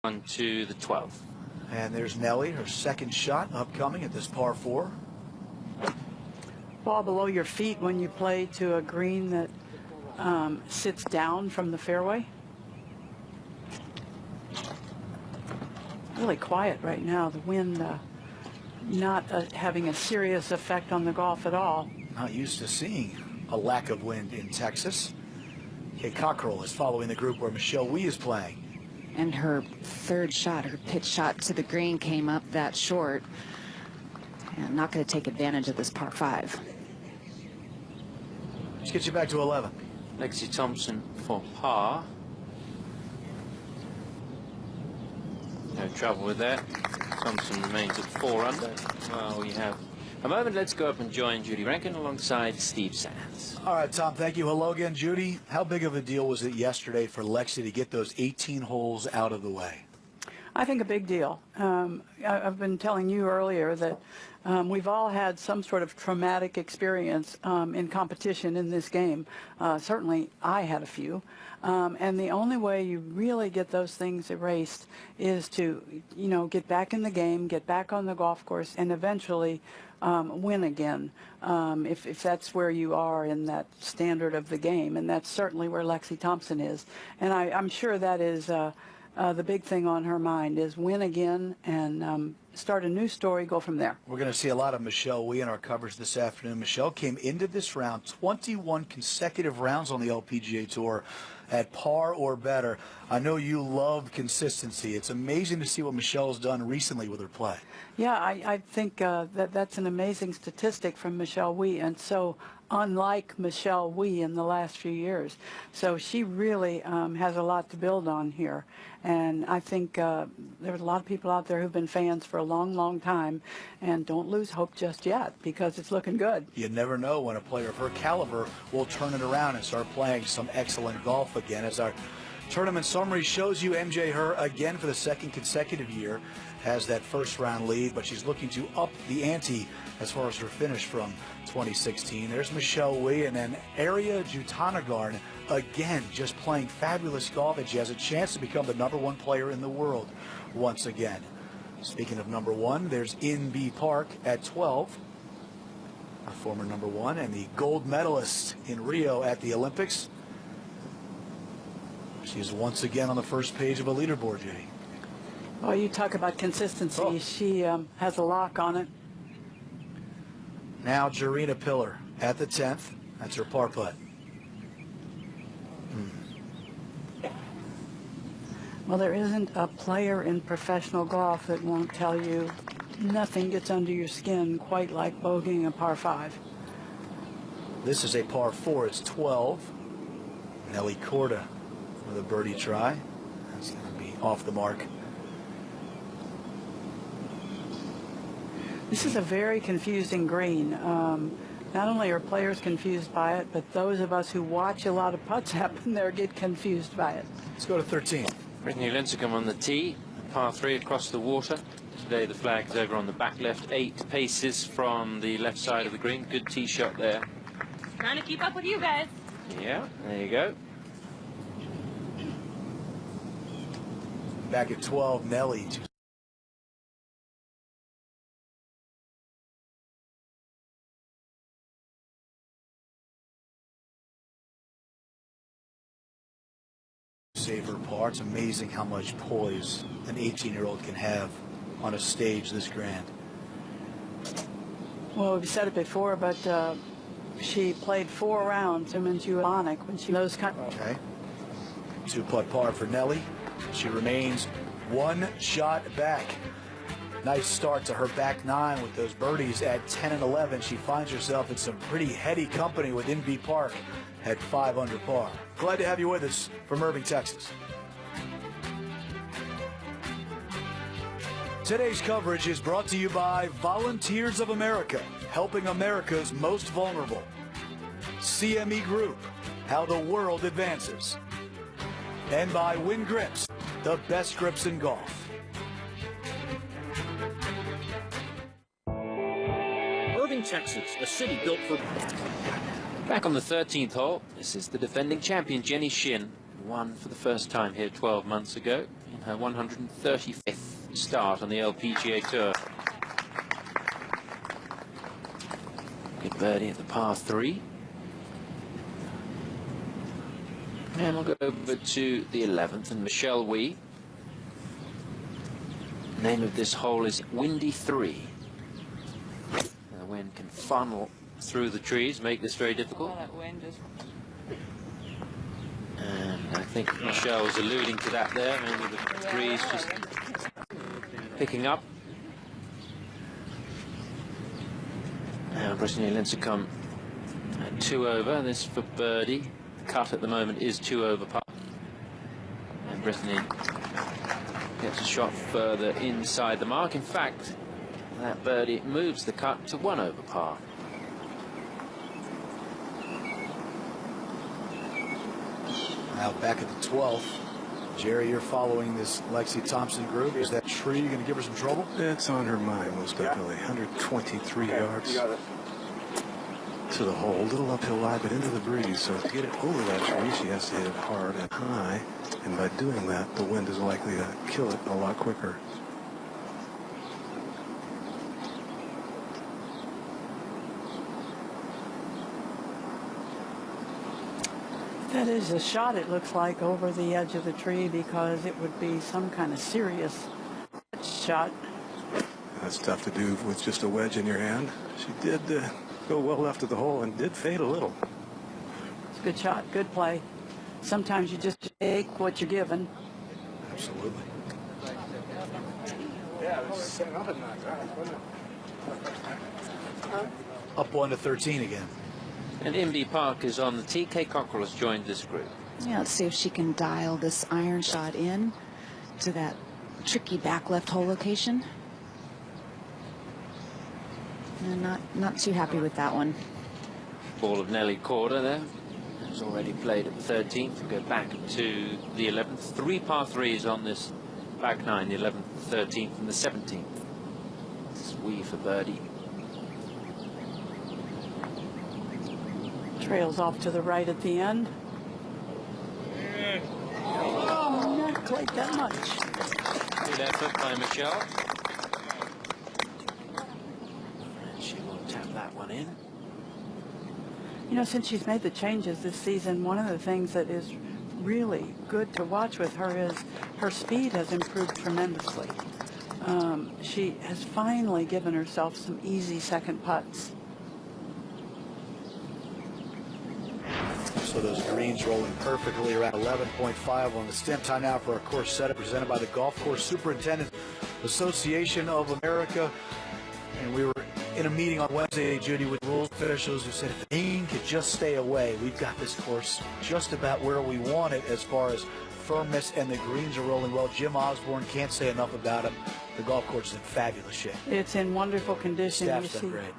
On to the 12th. And there's Nelly, her second shot upcoming at this par 4. Ball below your feet when you play to a green that sits down from the fairway. Really quiet right now. The wind not having a serious effect on the golf at all. Not used to seeing a lack of wind in Texas. Kay Cockrell is following the group where Michelle Wie is playing. And her third shot, her pitch shot to the green, came up that short. And not going to take advantage of this par 5. Let's get you back to 11. Lexi Thompson for par. No trouble with that. Thompson remains at 4 under. Well, we have a moment. Let's go up and join Judy Rankin alongside Steve Sands. All right, Tom, thank you. Hello again, Judy. How big of a deal was it yesterday for Lexi to get those 18 holes out of the way? I think a big deal. I've been telling you earlier that we've all had some sort of traumatic experience in competition in this game. Certainly I had a few. And the only way you really get those things erased is to, get back in the game, get back on the golf course, and eventually win again, if that's where you are in that standard of the game. And that's certainly where Lexi Thompson is. And I'm sure that is the big thing on her mind is win again and start a new story, go from there. We're going to see a lot of Michelle Wie in our coverage this afternoon. Michelle came into this round 21 consecutive rounds on the LPGA Tour at par or better. I know you love consistency. It's amazing to see what Michelle's done recently with her play. Yeah, I think that's an amazing statistic from Michelle Wie, and so unlike Michelle Wie in the last few years. So she really has a lot to build on here. And I think there's a lot of people out there who've been fans for a long, long time, and don't lose hope just yet because it's looking good. You never know when a player of her caliber will turn it around and start playing some excellent golf again. As our tournament summary shows you, MJ Herr again for the second consecutive year has that first round lead, but she's looking to up the ante as far as her finish from 2016. There's Michelle Wie, and then Arya Jutanagarn again just playing fabulous golf, and she has a chance to become the #1 player in the world once again. Speaking of #1, there's In-Bee Park at 12, our former #1 and the gold medalist in Rio at the Olympics. She's once again on the first page of a leaderboard, Judy. Well, you talk about consistency. Oh. She has a lock on it. Now Jarena Pillar at the 10th. That's her par putt. Well, there isn't a player in professional golf that won't tell you nothing gets under your skin quite like bogeying a par 5. This is a par 4. It's 12. Nelly Korda with a birdie try. That's going to be off the mark. This is a very confusing green. Not only are players confused by it, but those of us who watch a lot of putts happen there get confused by it. Let's go to 13. Brittany Lincecum on the tee, par 3 across the water. Today the flag is over on the back left, 8 paces from the left side of the green. Good tee shot there. Trying to keep up with you guys. Yeah, there you go. Back at 12, Nelly. Save her par. It's amazing how much poise an 18-year-old can have on a stage this grand. Well, we've said it before, but she played 4 rounds. When she those kind. Okay. 2-putt par for Nelly. She remains 1 shot back. Nice start to her back 9 with those birdies at 10 and 11. She finds herself in some pretty heady company with In-Bee Park at 5 under par. Glad to have you with us from Irving, Texas. Today's coverage is brought to you by Volunteers of America, helping America's most vulnerable. CME Group, how the world advances. And by Win Grips, the best grips in golf. Irving, Texas, a city built for... Back on the 13th hole, this is the defending champion Jenny Shin, who won for the first time here 12 months ago in her 135th start on the LPGA Tour. Good birdie at the par 3. And we'll go over to the 11th, and Michelle Wee. The name of this hole is Windy 3. The wind can funnel through the trees, make this very difficult. And I think Michelle was alluding to that there, maybe the breeze just picking up. Now Brittany Lincecum at 2 over, this for birdie. The cut at the moment is 2 over par. And Brittany gets a shot further inside the mark. In fact, that birdie moves the cut to 1 over par. Now back at the 12th. Jerry, you're following this Lexi Thompson group. Is that tree going to give her some trouble? It's on her mind, most definitely. 123 yards to the hole. A little uphill lie, but into the breeze. So to get it over that tree, she has to hit it hard and high. And by doing that, the wind is likely to kill it a lot quicker. That is a shot, it looks like, over the edge of the tree, because it would be some kind of serious shot. That's tough to do with just a wedge in your hand. She did go well left of the hole and did fade a little. It's a good shot, good play. Sometimes you just take what you're given. Absolutely. Up 1 to 13 again. And Imby Park is on the tee. Kay Cockrell has joined this group. Yeah, let's see if she can dial this iron shot in to that tricky back left hole location. And not too happy with that one. Ball of Nelly Corder there. Has already played at the 13th. We'll go back to the 11th. 3 par 3s on this back 9, the 11th, the 13th, and the 17th. This is Wee for birdie. Trails off to the right at the end. Oh, not quite that much. Good effort by Michelle. And she will tap that one in. You know, since she's made the changes this season, one of the things that is really good to watch with her is her speed has improved tremendously. She has finally given herself some easy second putts. So those greens rolling perfectly around 11.5 on the stem. Time now for our course setup presented by the Golf Course Superintendents Association of America. And we were in a meeting on Wednesday, Judy, with rules officials who said if the rain could just stay away, we've got this course just about where we want it as far as firmness, and the greens are rolling well. Jim Osborne, can't say enough about him. The golf course is in fabulous shape. It's in wonderful condition. Staff's You done see great.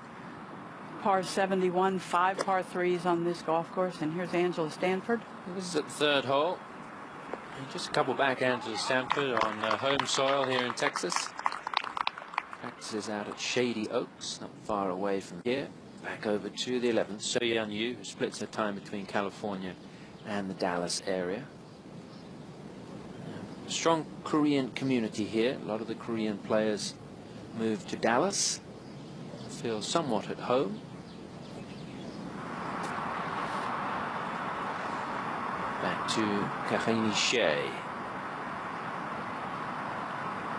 par 71, 5 par 3s on this golf course. And here's Angela Stanford. This is at the 3rd hole. And just a couple back, Angela Stanford on home soil here in Texas. Practices out at Shady Oaks, not far away from here. Back over to the 11th. So Yeon Yu, who splits her time between California and the Dallas area. Strong Korean community here. A lot of the Korean players moved to Dallas. Feel somewhat at home. Back to Kahini Shea.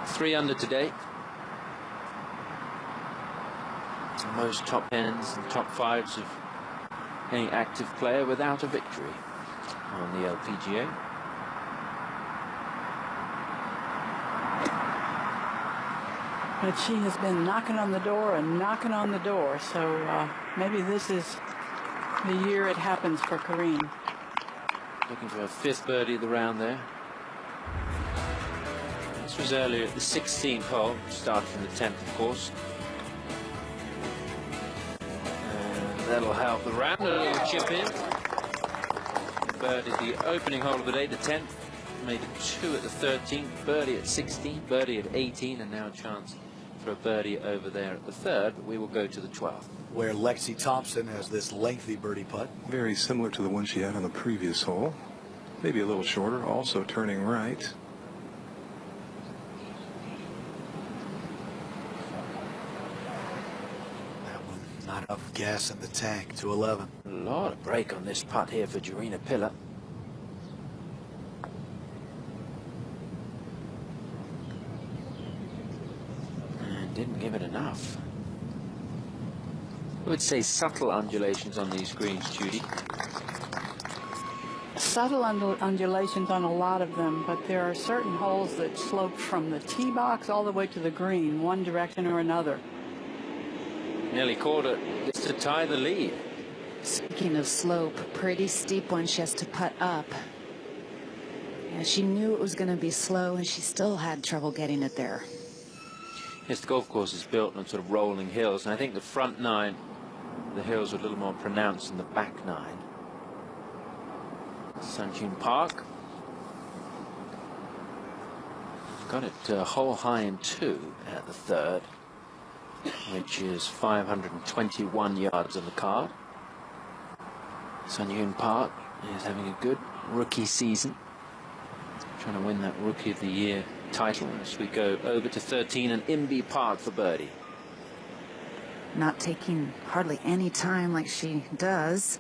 3 under today. Most top 10s and top 5s of any active player without a victory on the LPGA. But she has been knocking on the door and knocking on the door. So maybe this is the year it happens for Corrine. Looking for her 5th birdie of the round there. This was earlier at the 16th hole. Started from the 10th, of course. And that'll help the round. A little chip in. Birdie the opening hole of the day, the 10th. Made it 2 at the 13th. Birdie at 16. Birdie at 18. And now a chance for a birdie over there at the 3rd. But we will go to the 12th. Where Lexi Thompson has this lengthy birdie putt. Very similar to the one she had on the previous hole. Maybe a little shorter, also turning right. Not enough gas in the tank. 211. A lot of break on this putt here for Jarena Pillar. And didn't give it enough. I would say subtle undulations on these greens, Judy. Subtle undulations on a lot of them, but there are certain holes that slope from the tee box all the way to the green, one direction or another. Nearly caught it just to tie the lead. Speaking of slope, pretty steep one she has to putt up. Yeah, she knew it was going to be slow, and she still had trouble getting it there. Yes, the golf course is built on sort of rolling hills, and I think the front 9, the hills are a little more pronounced than the back 9. Sunshine Park. Got it hole high in 2 at the 3rd, which is 521 yards on the card. Sun Yun Park is having a good rookie season, trying to win that Rookie of the Year title as we go over to 13 and Imby Park for birdie. Not taking hardly any time like she does.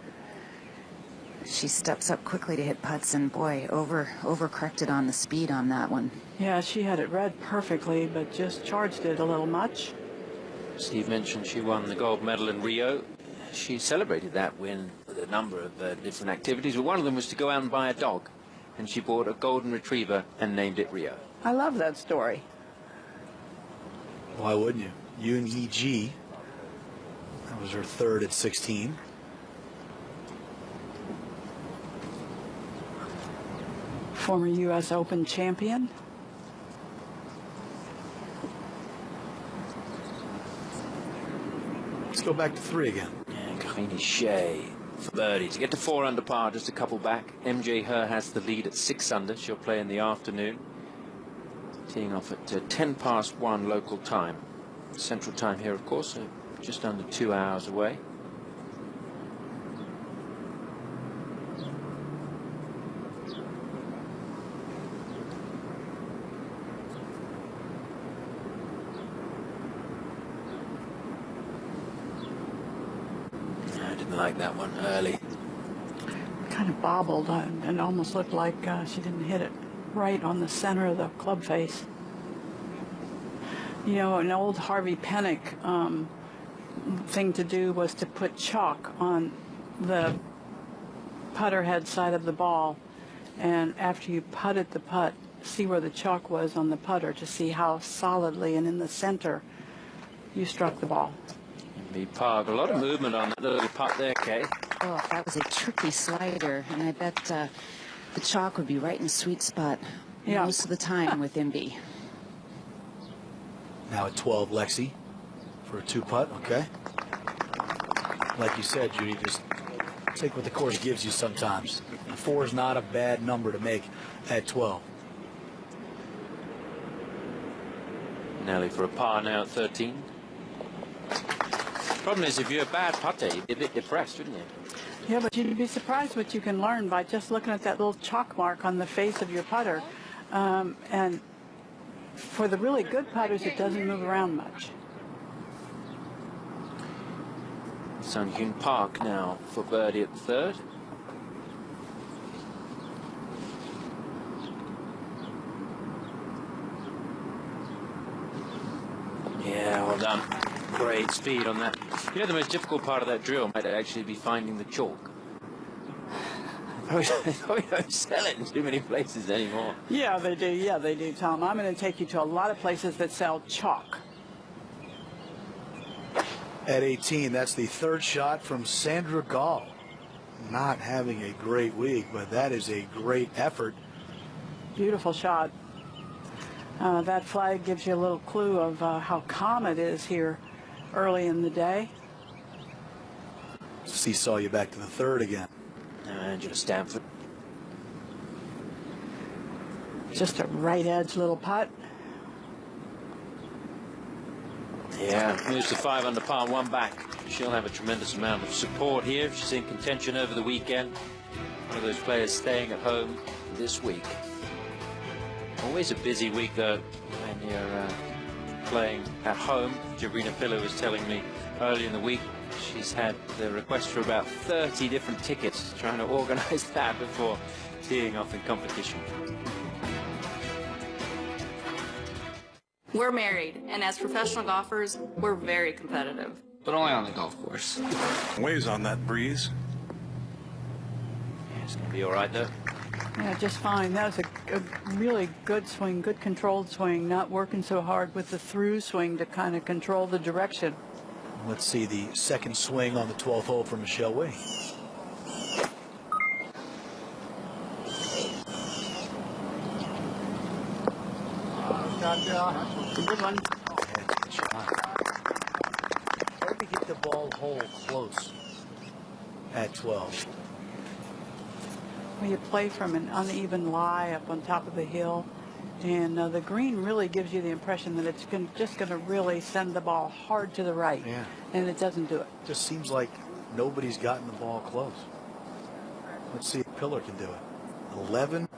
She steps up quickly to hit putts, and boy, overcorrected on the speed on that one. Yeah, she had it read perfectly, but just charged it a little much. Steve mentioned she won the gold medal in Rio. She celebrated that win with a number of different activities, but one of them was to go out and buy a dog, and she bought a golden retriever and named it Rio. I love that story. Why wouldn't you? UNEG. That was her 3rd at 16. Former U.S. Open champion. Let's go back to 3 again. And Karine Shea for birdie to get to 4 under par, just a couple back. MJ Her has the lead at 6 under. She'll play in the afternoon, teeing off at 10 past 1 local time, Central Time here, of course, so just under 2 hours away. Like that one early. Kind of bobbled and almost looked like she didn't hit it right on the center of the club face. You know, an old Harvey Pennick thing to do was to put chalk on the putter head side of the ball, and after you putted the putt, see where the chalk was on the putter to see how solidly and in the center you struck the ball. Park, a lot of movement on that little putt there, Kay. Oh, that was a tricky slider, and I bet the chalk would be right in the sweet spot most of the time with Imby. Now at 12, Lexi for a 2-putt. Okay. Like you said, Judy, just take what the course gives you sometimes. 4 is not a bad number to make at 12. Nelly for a par now at 13. Problem is, if you're a bad putter, you'd be a bit depressed, wouldn't you? Yeah, but you'd be surprised what you can learn by just looking at that little chalk mark on the face of your putter. And for the really good putters, it doesn't move around much. Sun Hyun Park now for birdie at the 3rd. Yeah, well done. Great speed on that. You know, the most difficult part of that drill might actually be finding the chalk. Probably don't sell it in too many places anymore. Yeah, they do. Yeah, they do, Tom. I'm going to take you to a lot of places that sell chalk. At 18, that's the 3rd shot from Sandra Gall. Not having a great week, but that is a great effort. Beautiful shot. That flag gives you a little clue of how calm it is here early in the day. Seesaw you back to the 3rd again. Angela Stanford. Just a right edge little putt. Yeah, moves to 5 under par, 1 back. She'll have a tremendous amount of support here if she's in contention over the weekend. One of those players staying at home this week. Always a busy week, though, when you're playing at home. Jabrina Pillow was telling me earlier in the week she's had the request for about 30 different tickets, trying to organize that before teeing off in competition. We're married, and as professional golfers, we're very competitive. But only on the golf course. Waves on that breeze. Yeah, it's going to be all right, though. Yeah, just fine. That was a really good swing, good controlled swing, not working so hard with the through swing to kind of control the direction. Let's see the second swing on the 12th hole for Michelle Wing. Good one. Good shot. Hard to get the ball hole close at 12. Well, you play from an uneven lie up on top of the hill, and the green really gives you the impression that it's just going to really send the ball hard to the right. Yeah. And it doesn't do it. Just seems like nobody's gotten the ball close. Let's see if Pillar can do it. 11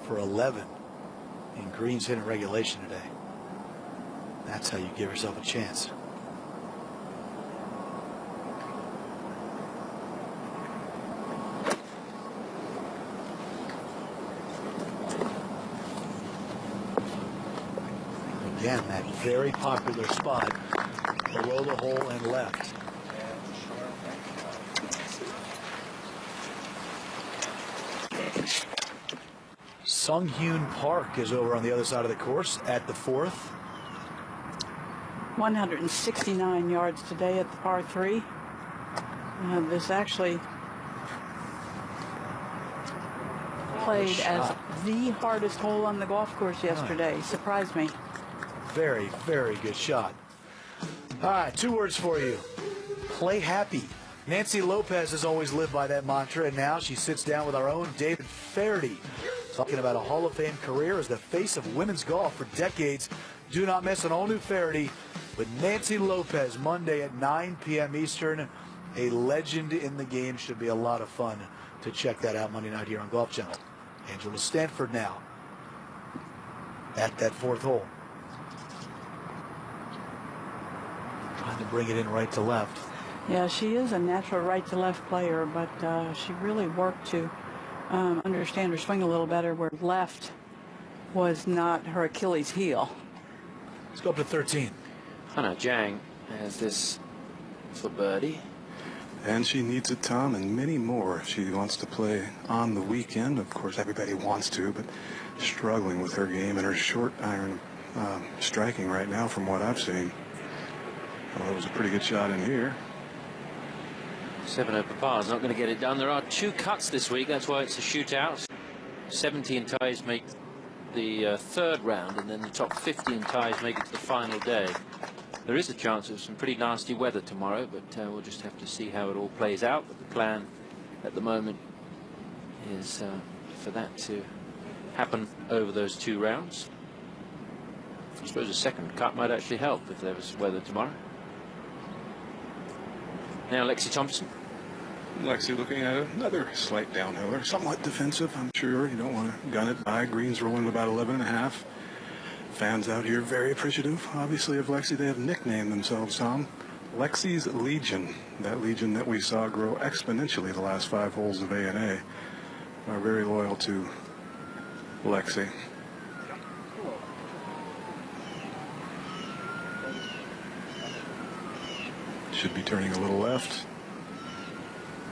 for 11 in greens hit in regulation today. That's how you give yourself a chance. Again, that very popular spot below the hole and left. Sung Hyun Park is over on the other side of the course at the 4th. 169 yards today at the par 3. This actually played as the hardest hole on the golf course yesterday. Surprised me. Very, very good shot. All right, 2 words for you. Play happy. Nancy Lopez has always lived by that mantra, and now she sits down with our own David Fairty, talking about a Hall of Fame career as the face of women's golf for decades. Do not miss an all-new Fairty with Nancy Lopez Monday at 9 p.m. Eastern. A legend in the game. Should be a lot of fun to check that out Monday night here on Golf Channel. Angela Stanford now at that 4th hole. Trying to bring it in right to left. Yeah, she is a natural right to left player, but she really worked to understand her swing a little better, where left was not her Achilles heel. Let's go up to 13. Hannah Zhang has this for birdie. And she needs it, Tom, and many more if she wants to play on the weekend. Of course, everybody wants to, but struggling with her game and her short iron striking right now from what I've seen. Well, that was a pretty good shot in here. 7 over par is not going to get it done. There are 2 cuts this week. That's why it's a shootout. 17 ties make the 3rd round, and then the top 15 ties make it to the final day. There is a chance of some pretty nasty weather tomorrow, but we'll just have to see how it all plays out. But the plan at the moment is for that to happen over those 2 rounds. I suppose a second cut might actually help if there was weather tomorrow. Now Lexi Thompson. Lexi looking at another slight downhiller, somewhat defensive, I'm sure. You don't want to gun it by. Greens rolling about 11.5. Fans out here very appreciative, obviously, of Lexi. They have nicknamed themselves, Tom, Lexi's Legion. That legion that we saw grow exponentially the last 5 holes of A&A are very loyal to Lexi. Should be turning a little left.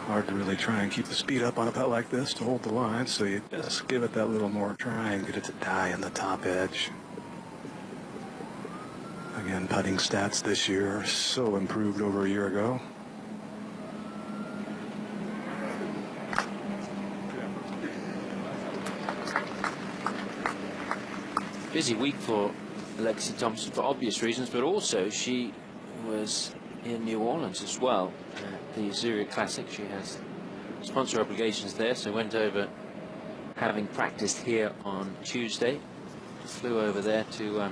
Hard to really try and keep the speed up on a putt like this to hold the line, so you just give it that little more try and get it to die in the top edge. Again, putting stats this year are so improved over a year ago. Busy week for Lexi Thompson for obvious reasons, but also she was in New Orleans as well at the Zurich Classic. She has sponsor obligations there, so went over having practiced here on Tuesday. Flew over there to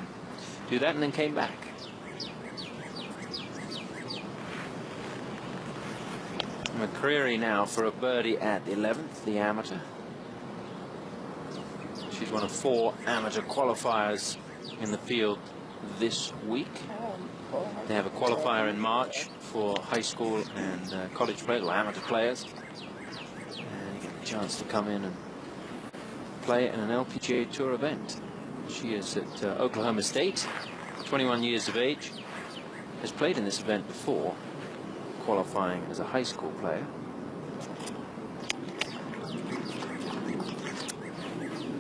do that and then came back. McCreary now for a birdie at the 11th, the amateur. She's one of 4 amateur qualifiers in the field this week. They have a qualifier in March for high school and college players, or amateur players. And you get the chance to come in and play in an LPGA Tour event. She is at Oklahoma State, 21 years of age, has played in this event before, qualifying as a high school player.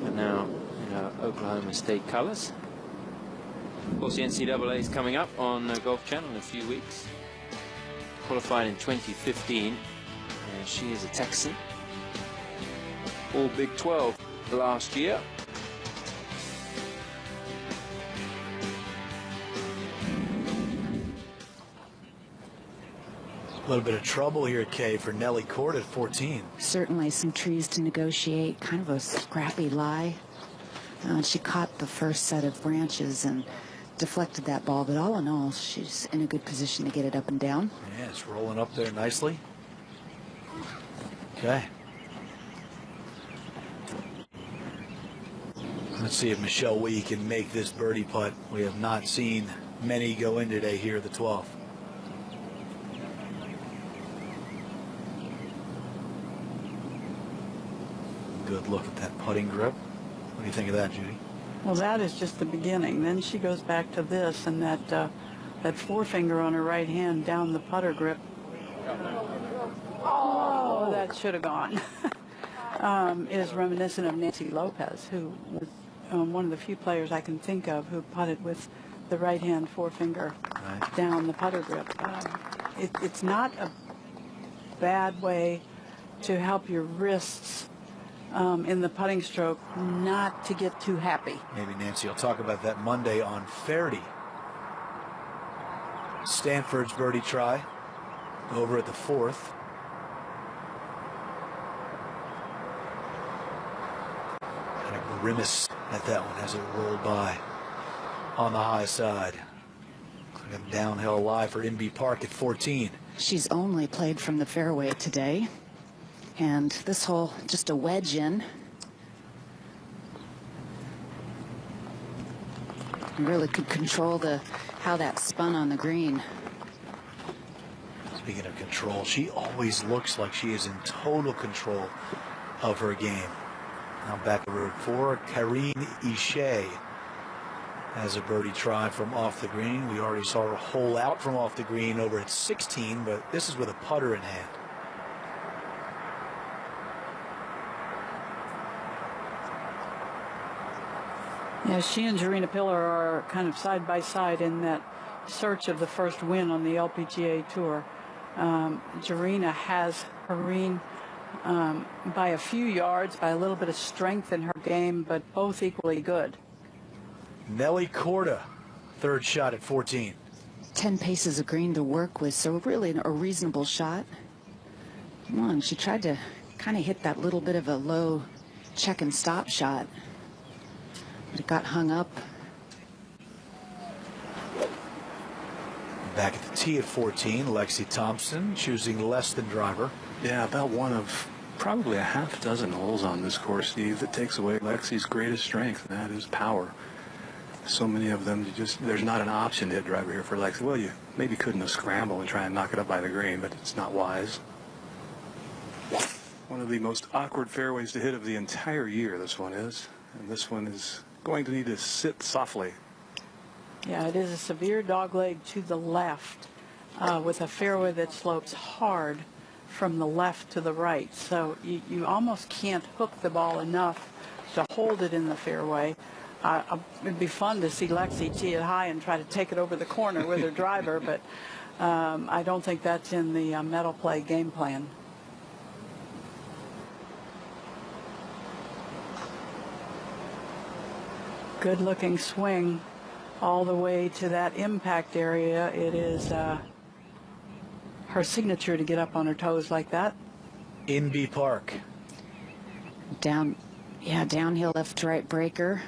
And now in her Oklahoma State colors. Of course, the NCAA is coming up on Golf Channel in a few weeks. Qualified in 2015, and she is a Texan. All Big 12 last year. A little bit of trouble here, Kay, for Nelly Court at 14. Certainly some trees to negotiate, kind of a scrappy lie. She caught the first set of branches and deflected that ball, but all in all, she's in a good position to get it up and down. Yeah, it's rolling up there nicely. Okay. Let's see if Michelle Wee can make this birdie putt. We have not seen many go in today here at the 12th. Good look at that putting grip. What do you think of that, Judy? Well, that is just the beginning. Then she goes back to this, and that forefinger on her right hand down the putter grip. Oh, that should have gone. Is reminiscent of Nancy Lopez, who was one of the few players I can think of who putted with the right hand forefinger down the putter grip. It's not a bad way to help your wrists in the putting stroke not to get too happy. Maybe Nancy will talk about that Monday on Fairdy. Stanford's birdie try over at the 4th. Kind of grimace at that one as it rolled by on the high side. Like a downhill lie for Inbee Park at 14. She's only played from the fairway today. And this hole, just a wedge in. Really could control how that spun on the green. Speaking of control, she always looks like she is in total control of her game. Now back over at 4, Karine Ishay has a birdie try from off the green. We already saw her hole out from off the green over at 16, but this is with a putter in hand. Yeah, she and Jarena Pillar are kind of side by side in that search of the first win on the LPGA Tour. Jarena has Karine by a few yards, by a little bit of strength in her game, but both equally good. Nelly Korda, third shot at 14. 10 paces of green to work with, so really a reasonable shot. Come on, she tried to kind of hit that little bit of a low check and stop shot. But it got hung up. Back at the tee at 14, Lexi Thompson choosing less than driver. Yeah, about one of probably a half dozen holes on this course, Steve, that takes away Lexi's greatest strength, and that is power. So many of them, there's not an option to hit driver here for Lexi. Well, you maybe couldn't have scrambled and try and knock it up by the green, but it's not wise. One of the most awkward fairways to hit of the entire year, this one is. And this one is going to need to sit softly. Yeah, it is a severe dogleg to the left with a fairway that slopes hard from the left to the right. So you almost can't hook the ball enough to hold it in the fairway. It'd be fun to see Lexi tee it high and try to take it over the corner with her driver, but I don't think that's in the Metal Play game plan. Good looking swing all the way to that impact area. It is her signature to get up on her toes like that. Inbee Park. Downhill left to right breaker.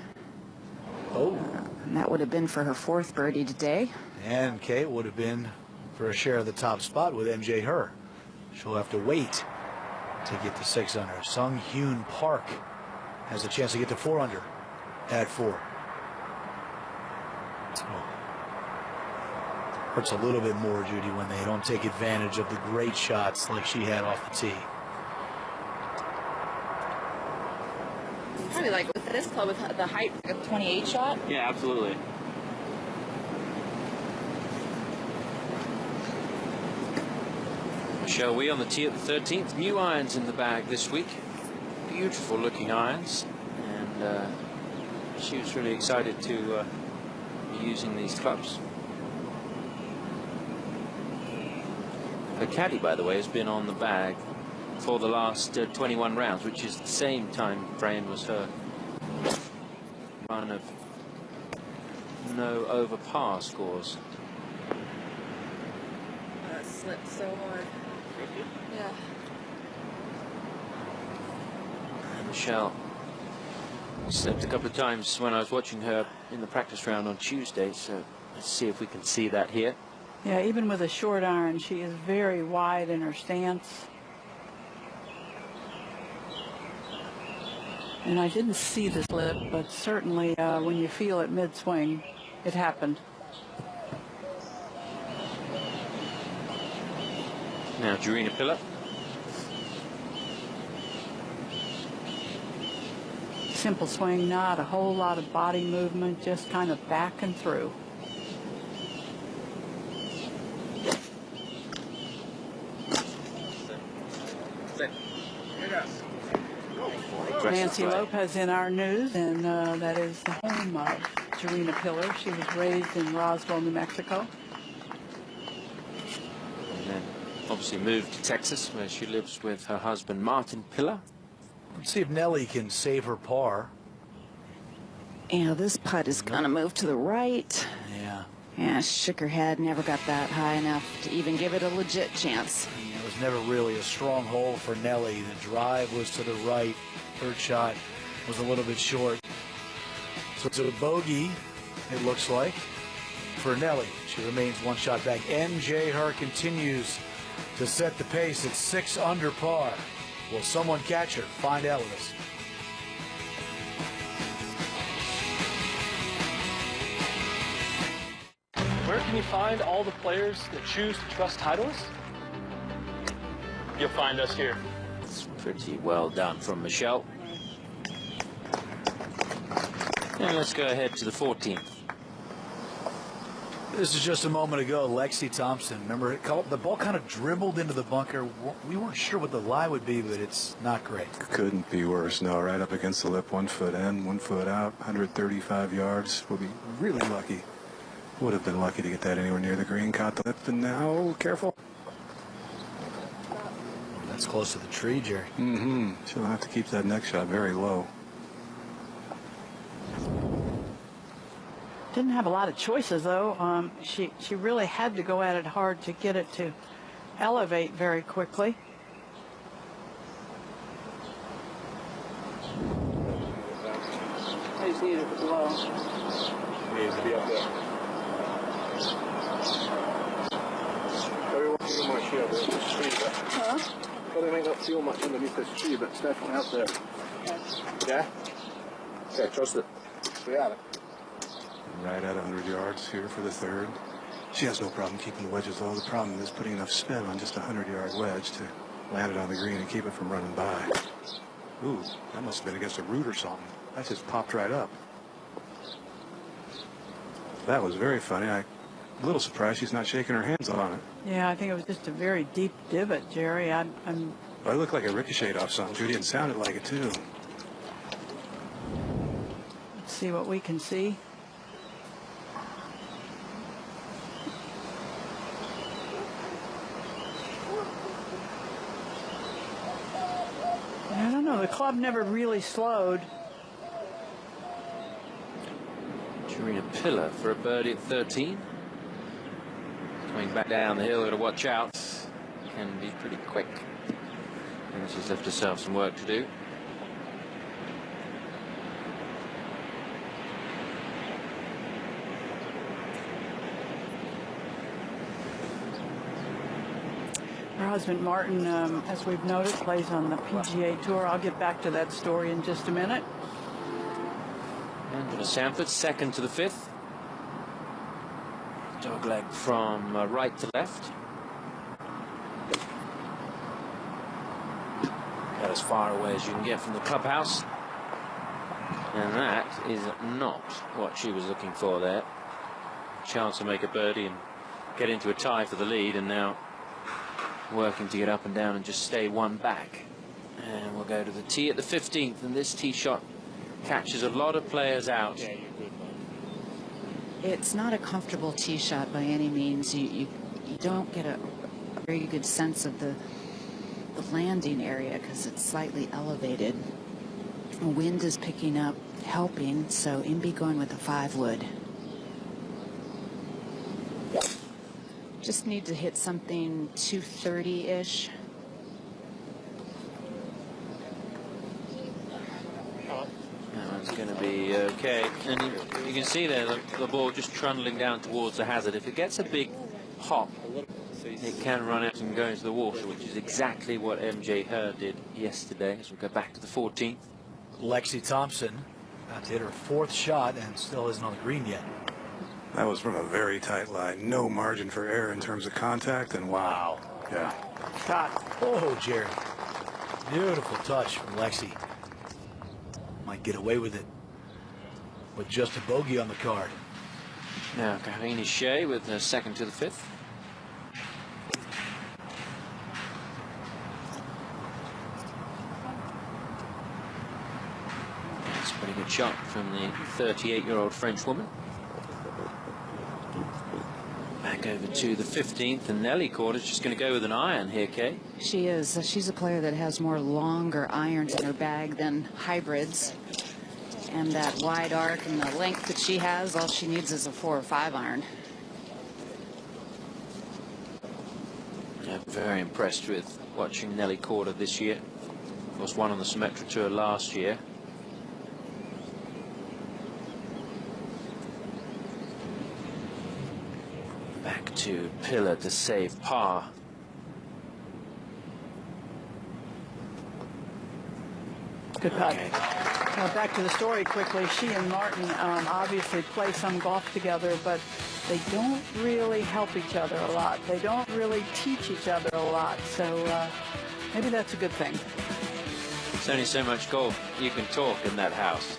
Oh. And that would have been for her 4th birdie today. And Kate would have been for a share of the top spot with MJ Her. She'll have to wait to get to 6 under. Sung Hyun Park has a chance to get to 4 under at 4. Hurts a little bit more, Judy, when they don't take advantage of the great shots like she had off the tee. Probably like with this club with the height of 28 shot. Yeah, absolutely. Michelle Wee on the tee at the 13th. New irons in the bag this week. Beautiful looking irons. And she was really excited to be using these clubs. Her caddy, by the way, has been on the bag for the last 21 rounds, which is the same time frame as her run of no over par scores. That slipped so hard. Yeah. And Michelle slipped a couple of times when I was watching her in the practice round on Tuesday, so let's see if we can see that here. Yeah, even with a short iron, she is very wide in her stance. And I didn't see the slip, but certainly when you feel it mid-swing, it happened. Now Jarina Piller. Simple swing, not a whole lot of body movement, just kind of back and through. Nancy Lopez in our news, and that is the home of Jarina Piller. She was raised in Roswell, New Mexico. And then obviously moved to Texas, where she lives with her husband, Martin Piller. Let's see if Nelly can save her par. Yeah, this putt is going to move to the right. Yeah. Yeah, shook her head, never got that high enough to even give it a legit chance. It was never really a strong hole for Nelly. The drive was to the right. Third shot was a little bit short. So it's a bogey, it looks like, for Nelly. She remains one shot back. MJ Her continues to set the pace at 6 under par. Will someone catch her? Find out with us. Where can you find all the players that choose to trust Titleist? You'll find us here. It's pretty well done from Michelle. And let's go ahead to the 14th. This is just a moment ago. Lexi Thompson, remember, the ball kind of dribbled into the bunker. We weren't sure what the lie would be, but it's not great. Couldn't be worse. No, right up against the lip, 1 foot in, 1 foot out, 135 yards. We'll be really lucky. Would have been lucky to get that anywhere near the green. Caught the lip, and now, careful. That's close to the tree, Jerry. Mm-hmm. She'll have to keep that next shot very low. Didn't have a lot of choices, though. She really had to go at it hard to get it to elevate very quickly. I just needed it low. Needs to be up there. Everyone can my shield. There's this tree there. Huh? Probably may not feel much underneath this tree, but it's definitely out there. Yeah? Okay, trust it. We got it. Right at 100 yards here for the third. She has no problem keeping the wedges low. The problem is putting enough spin on just a 100-yard wedge to land it on the green and keep it from running by. Ooh, that must have been against a root or something. That just popped right up. That was very funny. I'm a little surprised she's not shaking her hands on it. Yeah, I think it was just a very deep divot, Jerry. Well, it looked like it ricocheted off something, Judy, and sounded like it, too. Let's see what we can see. I don't know. The club never really slowed. Jarina Piller for a birdie at 13. Coming back down the hill, got to watch out. Can be pretty quick. And she's left herself some work to do. Her husband, Martin, as we've noted, plays on the PGA Tour. I'll get back to that story in just a minute. Angela Sanford, second to the 5th. Dogleg from right to left. Got as far away as you can get from the clubhouse. And that is not what she was looking for there. Chance to make a birdie and get into a tie for the lead, and now working to get up and down and just stay one back. And we'll go to the tee at the 15th, and this tee shot catches a lot of players out. Yeah, you're good, man. It's not a comfortable tee shot by any means. You don't get a very good sense of the landing area because it's slightly elevated. The wind is picking up, helping, so Imby going with a 5 wood. Just need to hit something 230-ish. That one's going to be okay. And you can see there the ball just trundling down towards the hazard. If it gets a big hop, it can run out and go into the water, which is exactly what MJ Her did yesterday. As we go back to the 14th. Lexi Thompson about to hit her 4th shot and still isn't on the green yet. That was from a very tight line. No margin for error in terms of contact, and wow. Yeah. Shot. Oh, Jerry. Beautiful touch from Lexi. Might get away with it with just a bogey on the card. Now Kahini Shea with the 2nd to the 5th. That's a pretty good shot from the 38-year-old French woman. Back over to the 15th, and Nelly Corder's just going to go with an iron here, Kay. She is. She's a player that has more longer irons in her bag than hybrids. And that wide arc and the length that she has, all she needs is a 4 or 5 iron. Yeah, very impressed with watching Nelly Corder this year. Of course, won on the Symetra Tour last year. Back to Pillar to save par. Good putt. Okay. Back to the story quickly. She and Martin obviously play some golf together, but they don't really help each other a lot. They don't really teach each other a lot. So maybe that's a good thing. There's only so much golf you can talk in that house.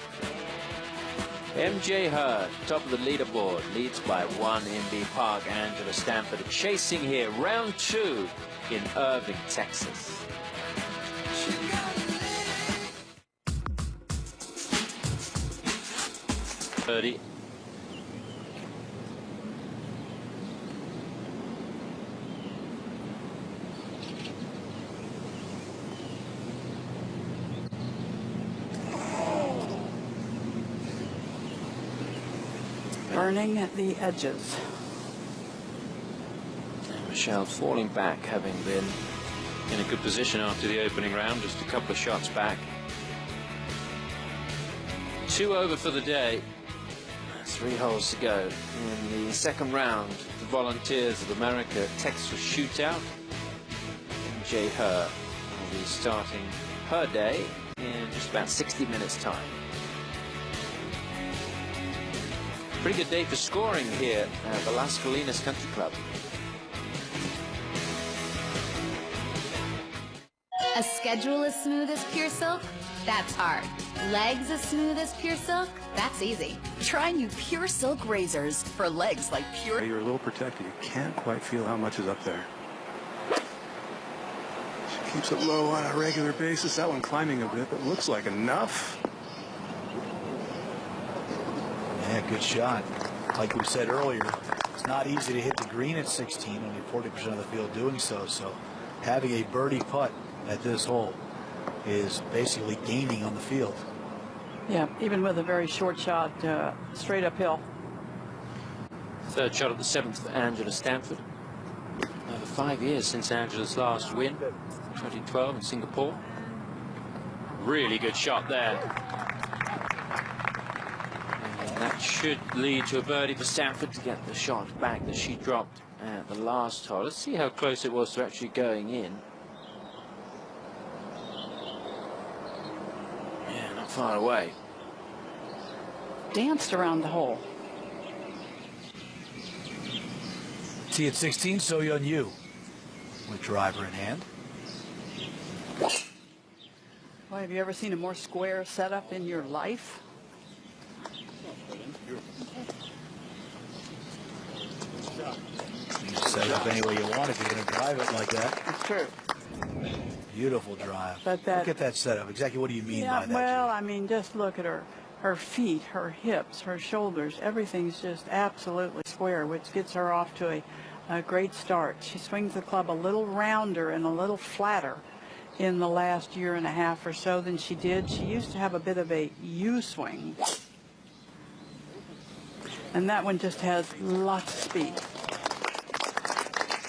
MJ Her, top of the leaderboard, leads by 1 in B Park. Angela Stanford chasing here, round 2 in Irving, Texas. Birdie. Burning at the edges. And Michelle falling back, having been in a good position after the opening round, just a couple of shots back. 2 over for the day. 3 holes to go in the 2nd round. The Volunteers of America Texas Shootout. MJ Her will be starting her day in just about 60 minutes time. Pretty good day for scoring here at the Las Colinas Country Club. A schedule as smooth as pure silk? That's hard. Legs as smooth as pure silk? That's easy. Try new Pure Silk razors for legs like pure. You're a little protected. You can't quite feel how much is up there. She keeps it low on a regular basis. That one climbing a bit, but looks like enough. Yeah, good shot. Like we said earlier, it's not easy to hit the green at 16, only 40% of the field doing so. So having a birdie putt at this hole is basically gaining on the field. Yeah, even with a very short shot, straight uphill. 3rd shot at the 7th for Angela Stanford. Over 5 years since Angela's last win, 2012 in Singapore. Really good shot there. And that should lead to a birdie for Stanford to get the shot back that she dropped at the last hole. Let's see how close it was to actually going in. Yeah, not far away. Danced around the hole. tee at 16, So Yeon Yu with driver in hand. Well, have you ever seen a more square setup in your life? You can set it up any way you want if you're going to drive it like that. It's true. Beautiful drive. But that, look at that setup. Exactly what do you mean by that? Well, Judy? I mean, just look at her feet, her hips, her shoulders. Everything's just absolutely square, which gets her off to a great start. She swings the club a little rounder and a little flatter in the last year and a half or so than she did. She used to have a bit of a U swing. And that one just has lots of speed.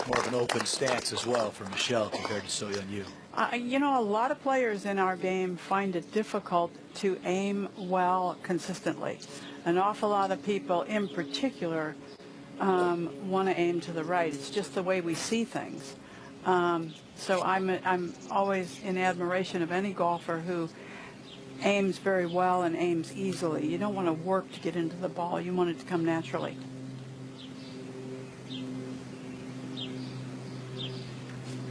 More of an open stance as well for Michelle compared to So Yeon Yu. You know, a lot of players in our game find it difficult to aim well consistently. An awful lot of people in particular want to aim to the right. It's just the way we see things. So I'm always in admiration of any golfer who aims very well and aims easily. You don't want to work to get into the ball. You want it to come naturally.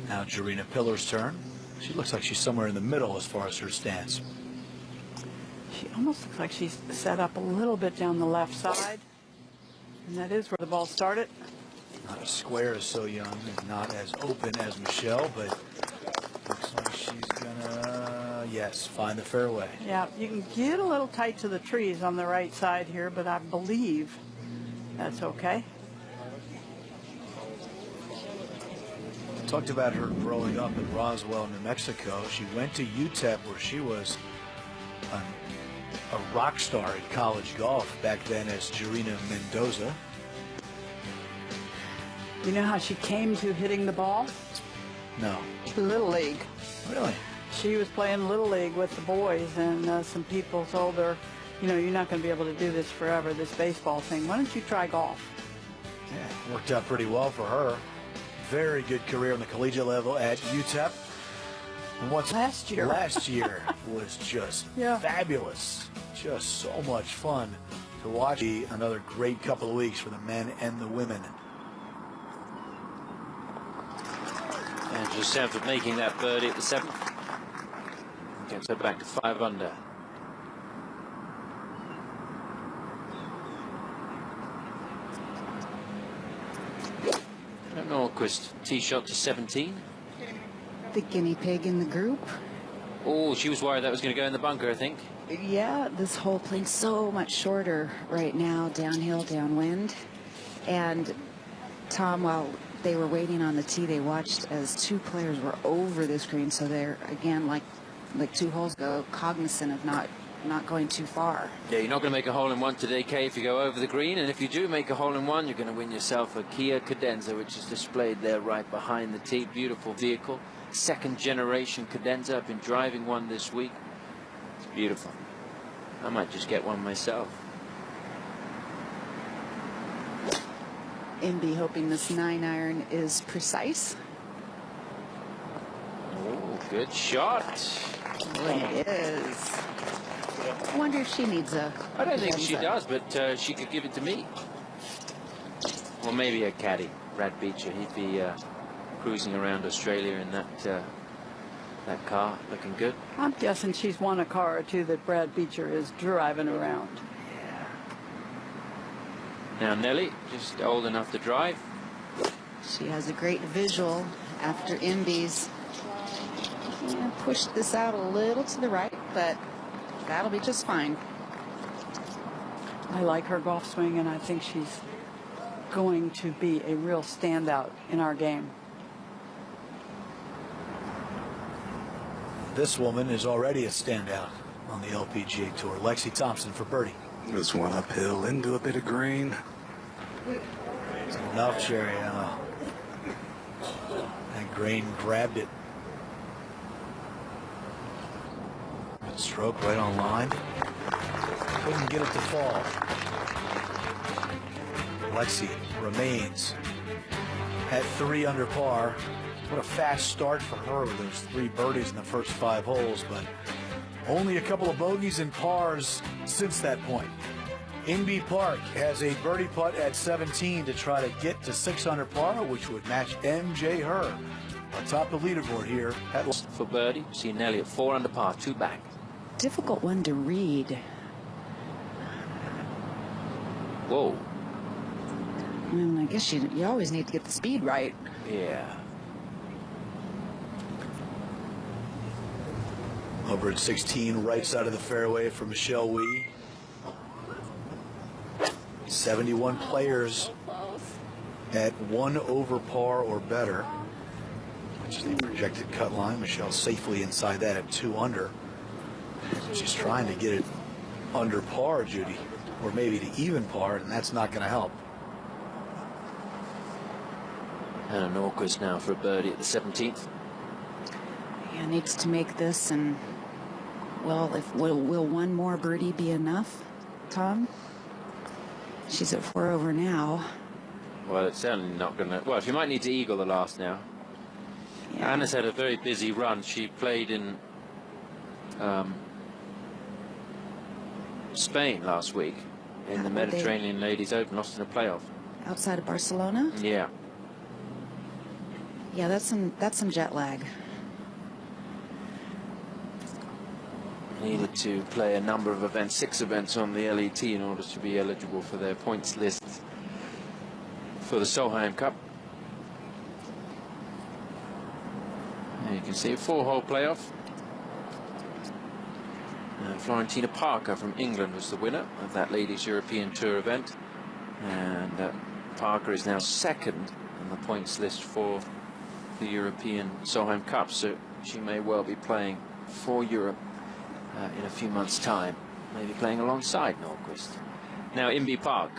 Now Jarena Pillar's turn. She looks like she's somewhere in the middle as far as her stance. She almost looks like she's set up a little bit down the left side. And that is where the ball started. Not as square as So Yeon, and not as open as Michelle, but looks like she's gonna, yes, find the fairway. Yeah, you can get a little tight to the trees on the right side here, but I believe that's okay. Talked about her growing up in Roswell, New Mexico. She went to UTEP where she was a rock star in college golf back then as Jarena Mendoza. You know how she came to hitting the ball? No. Little League. Really? She was playing Little League with the boys, and some people told her, you know, you're not going to be able to do this forever, this baseball thing. Why don't you try golf? Yeah, worked out pretty well for her. Very good career on the collegiate level at UTEP. And what's last year was just fabulous. Just so much fun to watch. Another great couple of weeks for the men and the women. Angela Sanford making that birdie at the 7th. Gets her back to 5 under. Norquist tee shot to 17. The guinea pig in the group. Oh, she was worried that was going to go in the bunker, I think. Yeah, this hole playing so much shorter right now, downhill, downwind. And Tom, while they were waiting on the tee, they watched as two players were over this green, so they're again like 2 holes ago, cognizant of not going too far. Yeah, you're not going to make a hole-in-one today, Kay, if you go over the green. And if you do make a hole-in-one, you're going to win yourself a Kia Cadenza, which is displayed there right behind the tee. Beautiful vehicle. Second-generation Cadenza. I've been driving one this week. It's beautiful. I might just get one myself. Inby hoping this 9-iron is precise. Oh, good shot. It is. I wonder if she needs a... I don't think she does, but she could give it to me. Or maybe a caddy, Brad Beecher. He'd be cruising around Australia in that car, looking good. I'm guessing she's won a car or two that Brad Beecher is driving around. Now Nelly, just old enough to drive. She has a great visual after Inby's pushed this out a little to the right, but that'll be just fine. I like her golf swing, and I think she's going to be a real standout in our game. This woman is already a standout on the LPGA Tour. Lexi Thompson for birdie. This one uphill into a bit of green. It's enough, Jerry. That grain grabbed it. Good stroke right on line. Couldn't get it to fall. Lexi remains at 3 under par. What a fast start for her with those 3 birdies in the first 5 holes, but only a couple of bogeys and pars since that point. Inbee Park has a birdie putt at 17 to try to get to 6 under par, which would match MJ Herr atop the leaderboard here at For birdie, see Nelly at 4 under par, 2 back. Difficult one to read. Whoa. I guess you always need to get the speed right. Yeah. Over at 16, right side of the fairway for Michelle Wee. 71 players at 1 over par or better, which is the projected cut line. Michelle safely inside that at 2 under. She's trying to get it under par, Judy, or maybe to even par, and that's not going to help. And Norquist now for a birdie at the 17th. Yeah, needs to make this, and well, will one more birdie be enough, Tom? She's at 4 over now. Well, it's certainly not going to. Well, she might need to eagle the last now. Yeah. Anna's had a very busy run. She played in Spain last week in the Mediterranean Ladies Open, lost in a playoff. Outside of Barcelona? Yeah. Yeah, that's some jet lag. Needed to play a number of events, 6 events on the LET in order to be eligible for their points list for the Solheim Cup. And you can see a 4-hole playoff. Florentina Parker from England was the winner of that Ladies European Tour event. And Parker is now 2nd on the points list for the European Solheim Cup, so she may well be playing for Europe in a few months' time, maybe playing alongside Norquist. Now Inbee Park.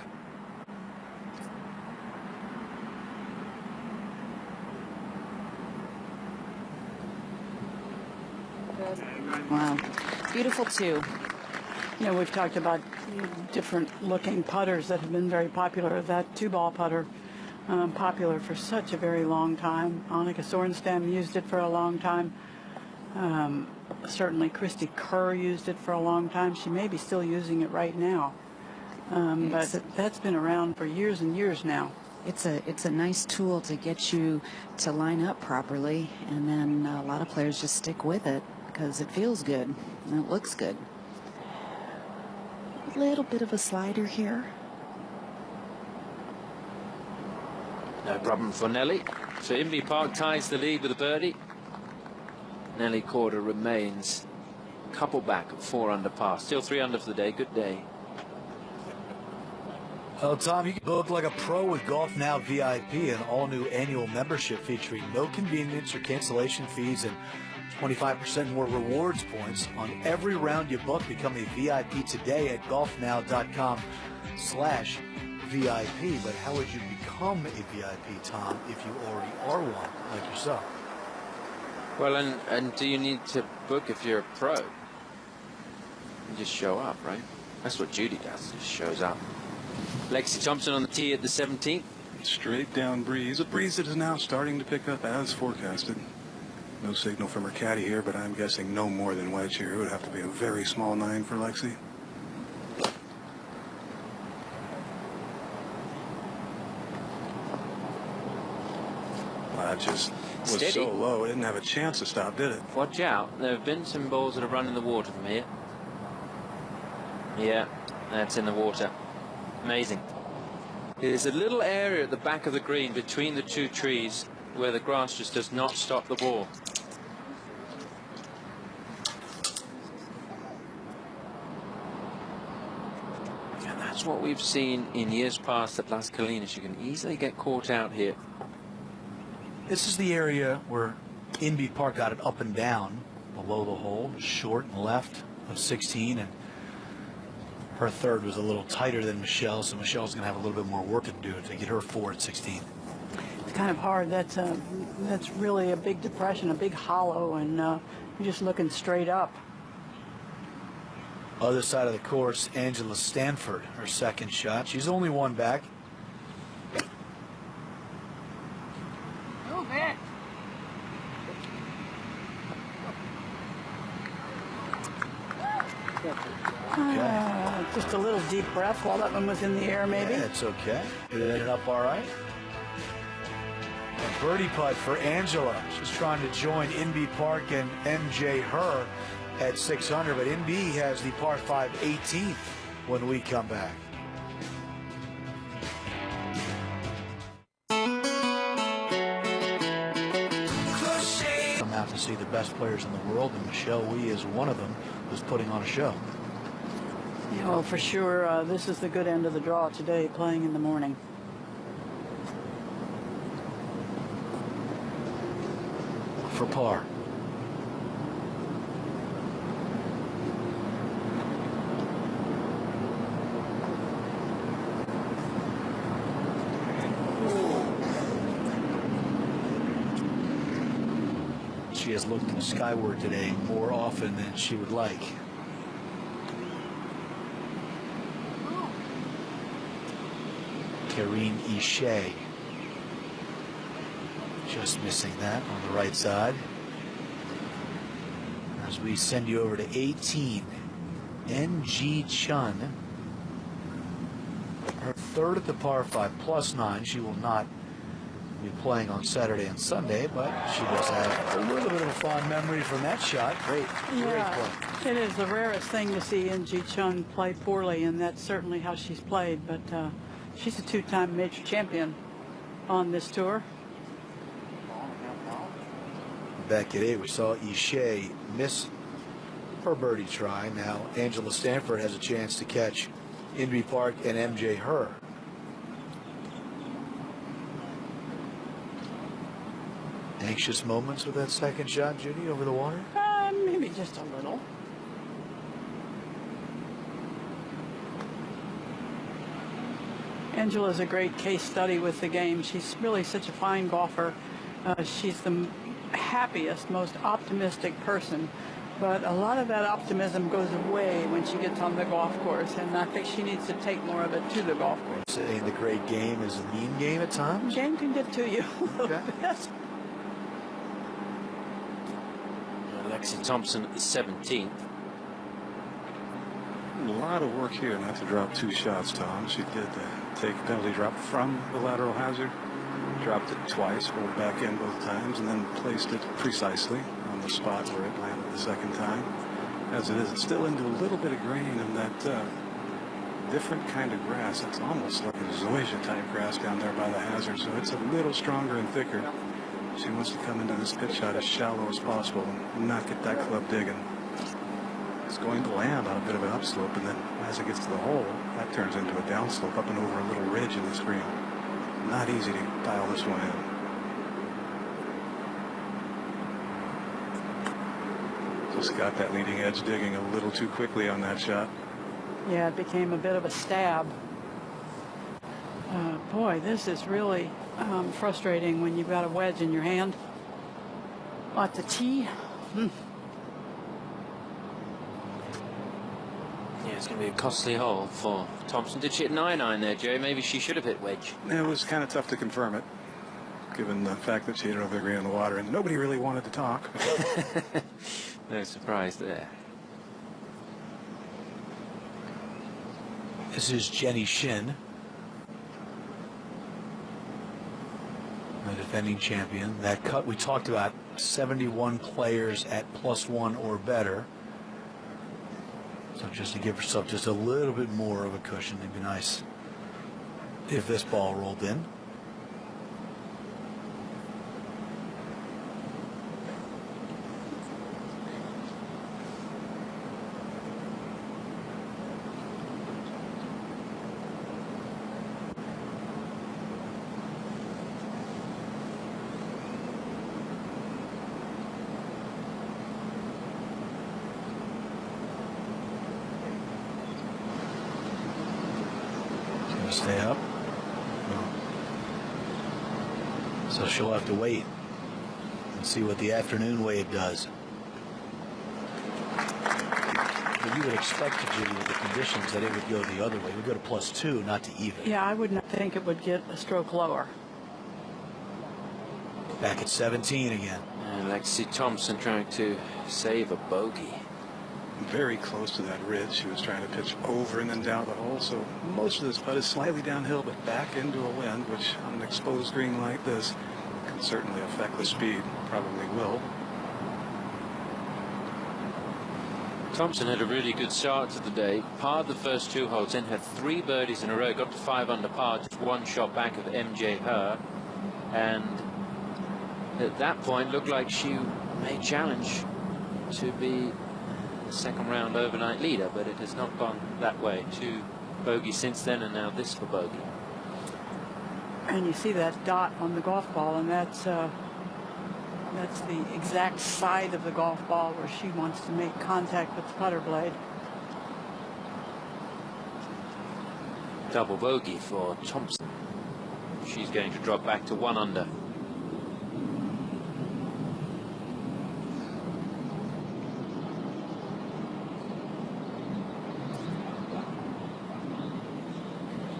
Wow, beautiful too. You know, we've talked about different looking putters that have been very popular. That 2-ball putter, popular for such a very long time. Annika Sorenstam used it for a long time. Certainly Christy Kerr used it for a long time. She may be still using it right now. But that's been around for years and years now. It's a nice tool to get you to line up properly, and then a lot of players just stick with it because it feels good and it looks good. A little bit of a slider here. No problem for Nelly. So Inbee Park ties the lead with a birdie. Nelly Corder remains a couple back at 4 under par. Still 3 under for the day. Good day. Well, Tom, you can book like a pro with Golf Now VIP, an all-new annual membership featuring no convenience or cancellation fees and 25% more rewards points on every round you book. Become a VIP today at golfnow.com/VIP. But how would you become a VIP, Tom, if you already are one, like yourself? Well, and do you need to book if you're a pro? You just show up, right? That's what Judy does, just shows up. Lexi Thompson on the tee at the 17th. Straight down breeze, a breeze that is now starting to pick up as forecasted. No signal from her caddy here, but I'm guessing no more than wedge here. It would have to be a very small 9 for Lexi. That just was Steady. so low, it didn't have a chance to stop, did it? Watch out. There have been some balls that have run in the water from here. Yeah, that's in the water. Amazing. There's a little area at the back of the green between the 2 trees where the grass just does not stop the ball. And that's what we've seen in years past at Las Colinas. You can easily get caught out here. This is the area where Inbee Park got it up and down below the hole, short and left of 16, and her third was a little tighter than Michelle, so Michelle's going to have a little bit more work to do to get her 4 at 16. It's kind of hard. That's really a big depression, a big hollow, and you're just looking straight up. Other side of the course, Angela Stanford, her second shot. She's only 1 back. Move it. Just a little deep breath while that one was in the air, maybe. Yeah, it's okay. It ended up all right. A birdie putt for Angela. She's trying to join Inbee Park and MJ Her at 600, but Inbee has the par 5 18th when we come back. Come out to see the best players in the world, and Michelle Wee is one of them who's putting on a show. Yeah, well, for sure, this is the good end of the draw today, playing in the morning. For par. She has looked skyward today more often than she would like. Karine Ishe. Just missing that on the right side. As we send you over to 18, NG Chun. Her third at the par 5 plus 9. She will not be playing on Saturday and Sunday, but she does have a little bit of a fond memory from that shot. Great play. It is the rarest thing to see NG Chun play poorly, and that's certainly how she's played, but she's a two-time major champion on this tour. Back at 8, we saw Ishe miss her birdie try. Now Angela Stanford has a chance to catch Inbee Park and MJ Her. Anxious moments with that second shot, Judy, over the water? Maybe just a little. Angela's a great case study with the game. She's really such a fine golfer. She's the happiest, most optimistic person, but a lot of that optimism goes away when she gets on the golf course, and I think she needs to take more of it to the golf course. Saying the great game is a mean game at times? The game can get to you a little bit. Lexi Thompson at the 17th. A lot of work here not to drop 2 shots, Tom. She did take a penalty drop from the lateral hazard, dropped it twice, rolled back in both times, and then placed it precisely on the spot where it landed the second time. As it is, it's still into a little bit of grain and that different kind of grass. It's almost like a zoysia type grass down there by the hazard, so it's a little stronger and thicker. She wants to come into this pitch shot as shallow as possible and not get that club digging. It's going to land on a bit of an upslope, and then as it gets to the hole, that turns into a downslope up and over a little ridge in the screen. Not easy to dial this one in. Just got that leading edge digging a little too quickly on that shot. Yeah, it became a bit of a stab. Boy, this is really frustrating when you've got a wedge in your hand. At the tee. Yeah, it's going to be a costly hole for Thompson. Did she hit 9-9 there, Joe? Maybe she should have hit wedge. It was kind of tough to confirm it, given the fact that she hit it over the green in the water, and nobody really wanted to talk. No surprise there. This is Jenny Shin, the defending champion. That cut we talked about, 71 players at +1 or better. So just to give herself just a little bit more of a cushion, it'd be nice if this ball rolled in. Stay up. So she'll have to wait and see what the afternoon wave does. But you would expect, Judy, with the conditions, that it would go the other way. It would go to +2, not to even. Yeah, I would not think it would get a stroke lower. Back at 17 again. And Lexi Thompson trying to save a bogey. very close to that ridge. She was trying to pitch over and then down the hole, so most of this putt is slightly downhill, but back into a wind, which on an exposed green like this can certainly affect the speed. Probably will. Thompson had a really good start to the day. Parred the first 2 holes, then had 3 birdies in a row, got to 5 under par, just 1 shot back of MJ Her, and at that point looked like she may challenge to be the second round overnight leader, but it has not gone that way. 2 bogeys since then, and now this for bogey. And you see that dot on the golf ball, and that's the exact side of the golf ball where she wants to make contact with the putter blade. Double bogey for Thompson. She's going to drop back to 1 under.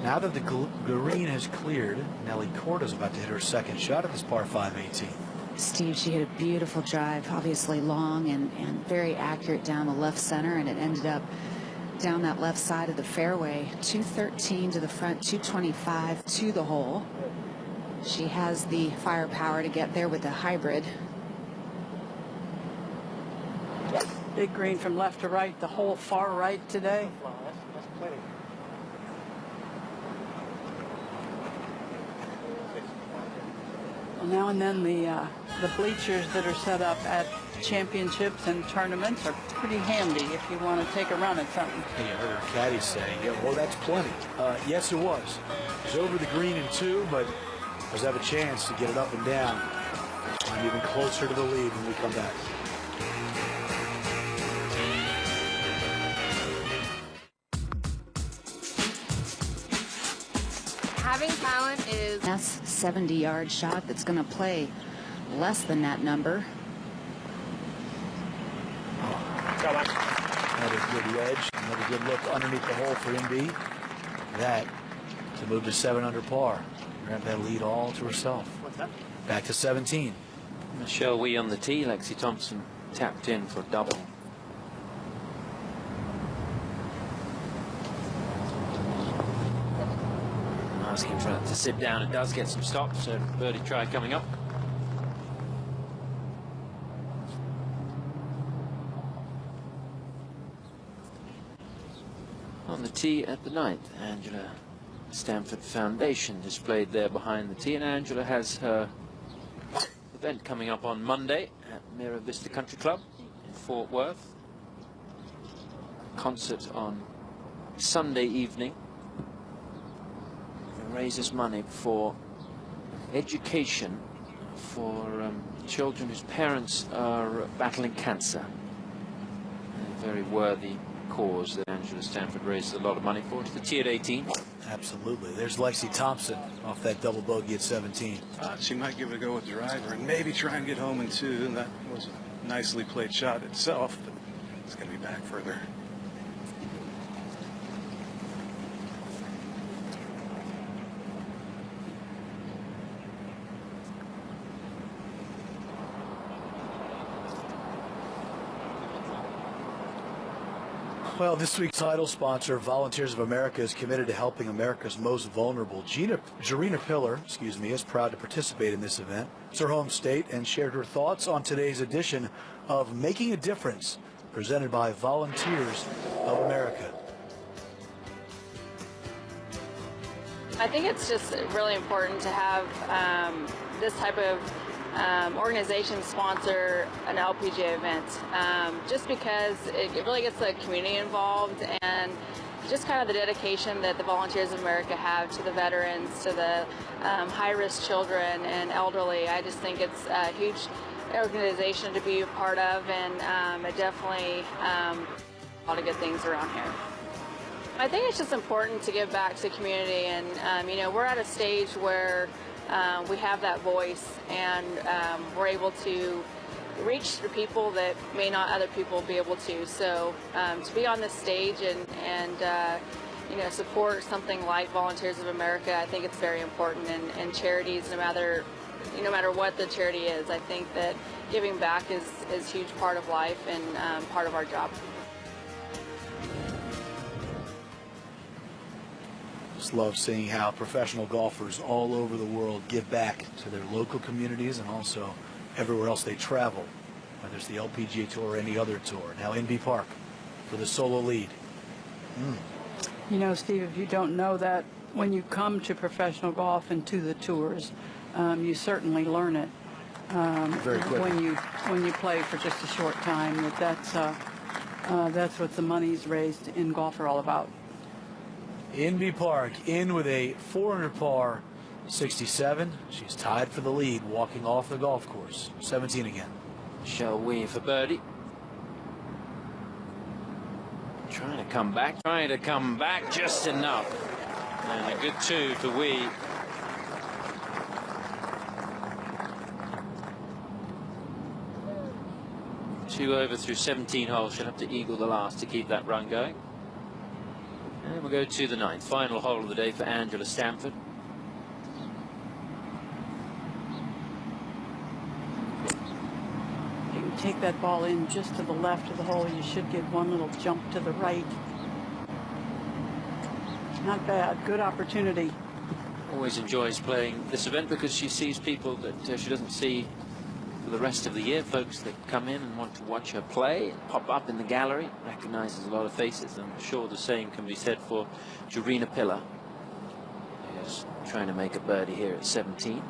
Now that the green has cleared, Nelly Corda's about to hit her second shot at this par 5 18. Steve, she hit a beautiful drive, obviously long and very accurate down the left center, and it ended up down that left side of the fairway. 213 to the front, 225 to the hole. She has the firepower to get there with the hybrid. Big green from left to right, the whole far right today. Well, now and then the bleachers that are set up at championships and tournaments are pretty handy if you want to take a run at something. Hey, I heard her caddy saying, yeah, well, that's plenty. Yes, it was. It was over the green in 2, but does have a chance to get it up and down. And even closer to the lead when we come back. Having talent is... That's a 70-yard shot that's going to play less than that number. Another good wedge, another good look underneath the hole for MB. That to move to 7 under par. Grab that lead all to herself. What's that? Back to 17. Michelle Wee on the tee. Lexi Thompson tapped in for double. Asking for it to sit down. It does get some stops, so birdie try coming up. On the tee at the ninth, Angela Stanford Foundation displayed there behind the tee, and Angela has her event coming up on Monday at Mira Vista Country Club in Fort Worth. Concert on Sunday evening. Raises money for education for children whose parents are battling cancer. A very worthy cause that Angela Stanford raises a lot of money for. It's the tee at 18. Absolutely. There's Lexi Thompson off that double bogey at 17. She might give it a go with driver and maybe try and get home in 2, and that was a nicely played shot itself, but it's going to be back further. Well, this week's title sponsor, Volunteers of America, is committed to helping America's most vulnerable. Jarena Pillar, is proud to participate in this event. It's her home state and shared her thoughts on today's edition of Making a Difference, presented by Volunteers of America. I think it's just really important to have this type of organization sponsor an LPGA event, just because it really gets the community involved, and just kind of the dedication that the Volunteers of America have to the veterans, to the high-risk children and elderly. I just think it's a huge organization to be a part of, and it definitely a lot of good things around here. I think it's just important to give back to the community, and you know, we're at a stage where we have that voice, and we're able to reach the people that may not other people be able to. So to be on this stage and you know, support something like Volunteers of America, I think it's very important. And charities, no matter what the charity is, I think that giving back is a huge part of life and part of our job. Just love seeing how professional golfers all over the world give back to their local communities and also everywhere else they travel, whether it's the LPGA Tour or any other tour. Now Inbee Park for the solo lead. You know, Steve, if you don't know that, when you come to professional golf and to the tours, you certainly learn it Very quickly. when you play for just a short time. That's what the money's raised in golf are all about. Inbee Park in with a 400 par 67. She's tied for the lead walking off the golf course. 17 again. Shall we for birdie? Trying to come back just enough. And a good 2 for Wee. Two over through 17 holes. She'll have to eagle the last to keep that run going. And we'll go to the 9th, final hole of the day for Angela Stanford. You can take that ball in just to the left of the hole. You should get one little jump to the right. Not bad. Good opportunity. Always enjoys playing this event because she sees people that she doesn't see for the rest of the year. Folks that come in and want to watch her play and pop up in the gallery. Recognizes a lot of faces. I'm sure the same can be said for Jarena Pillar, who's trying to make a birdie here at 17.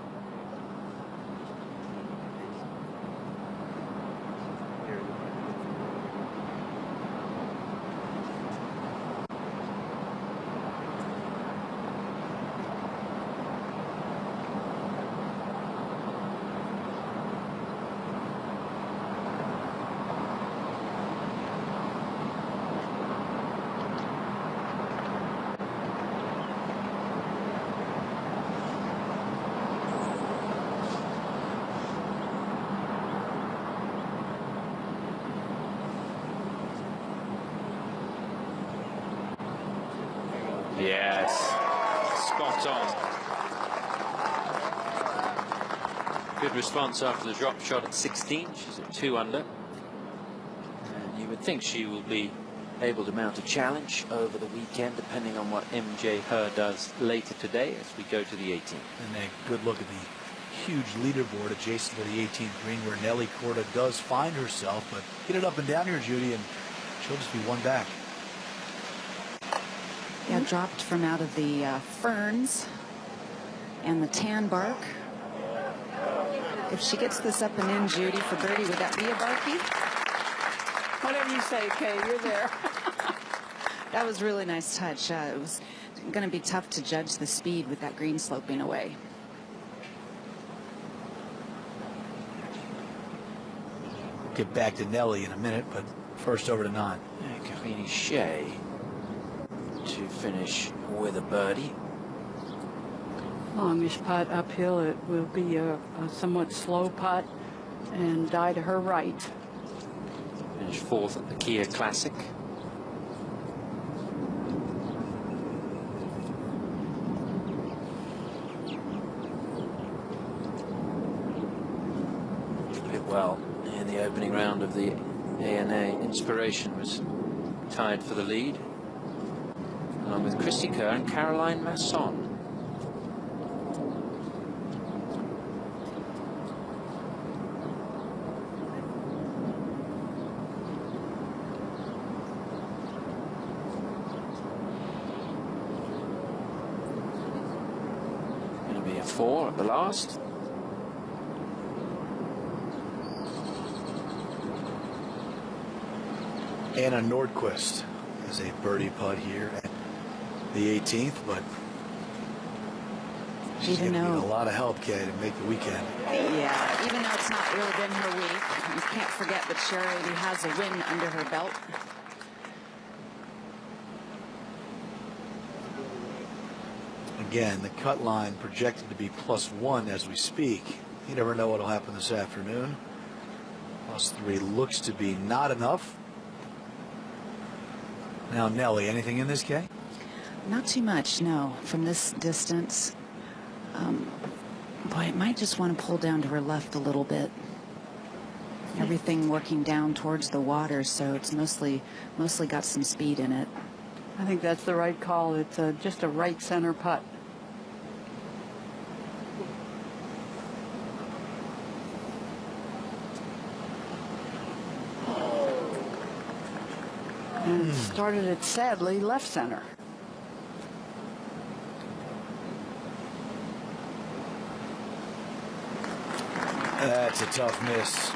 Yes, spot on. Good response after the drop shot at 16. She's at 2 under. And you would think she will be able to mount a challenge over the weekend, depending on what MJ Her does later today as we go to the 18th. And a good look at the huge leaderboard adjacent to the 18th green where Nelly Korda does find herself. But get it up and down here, Judy, and she'll just be one back. Yeah, dropped from out of the ferns and the tan bark. If she gets this up and in, Judy, for birdie, would that be a barky? Whatever you say, Kay, you're there. That was really nice touch. It was going to be tough to judge the speed with that green sloping away. Get back to Nelly in a minute, but first over to 9. Karine Shea to finish with a birdie. Longish putt uphill. It will be a somewhat slow putt and die to her right. Finished 4th at the Kia Classic. Did well in the opening round of the ANA. Inspiration was tied for the lead, along with Christy Kerr and Caroline Masson. Going to be a 4 at the last. Anna Nordquist has a birdie putt here at the 18th, but she's going to need a lot of help, Kay, to make the weekend. Yeah, even though it's not really been her week, you can't forget that she already has a win under her belt. Again, the cut line projected to be +1 as we speak. You never know what will happen this afternoon. +3 looks to be not enough. Now, Nelly, anything in this, Kay? Not too much, no. From this distance, boy, it might just want to pull down to her left a little bit. Everything working down towards the water, so it's mostly got some speed in it. I think that's the right call. It's just a right center putt. And started it sadly left center. That's a tough miss.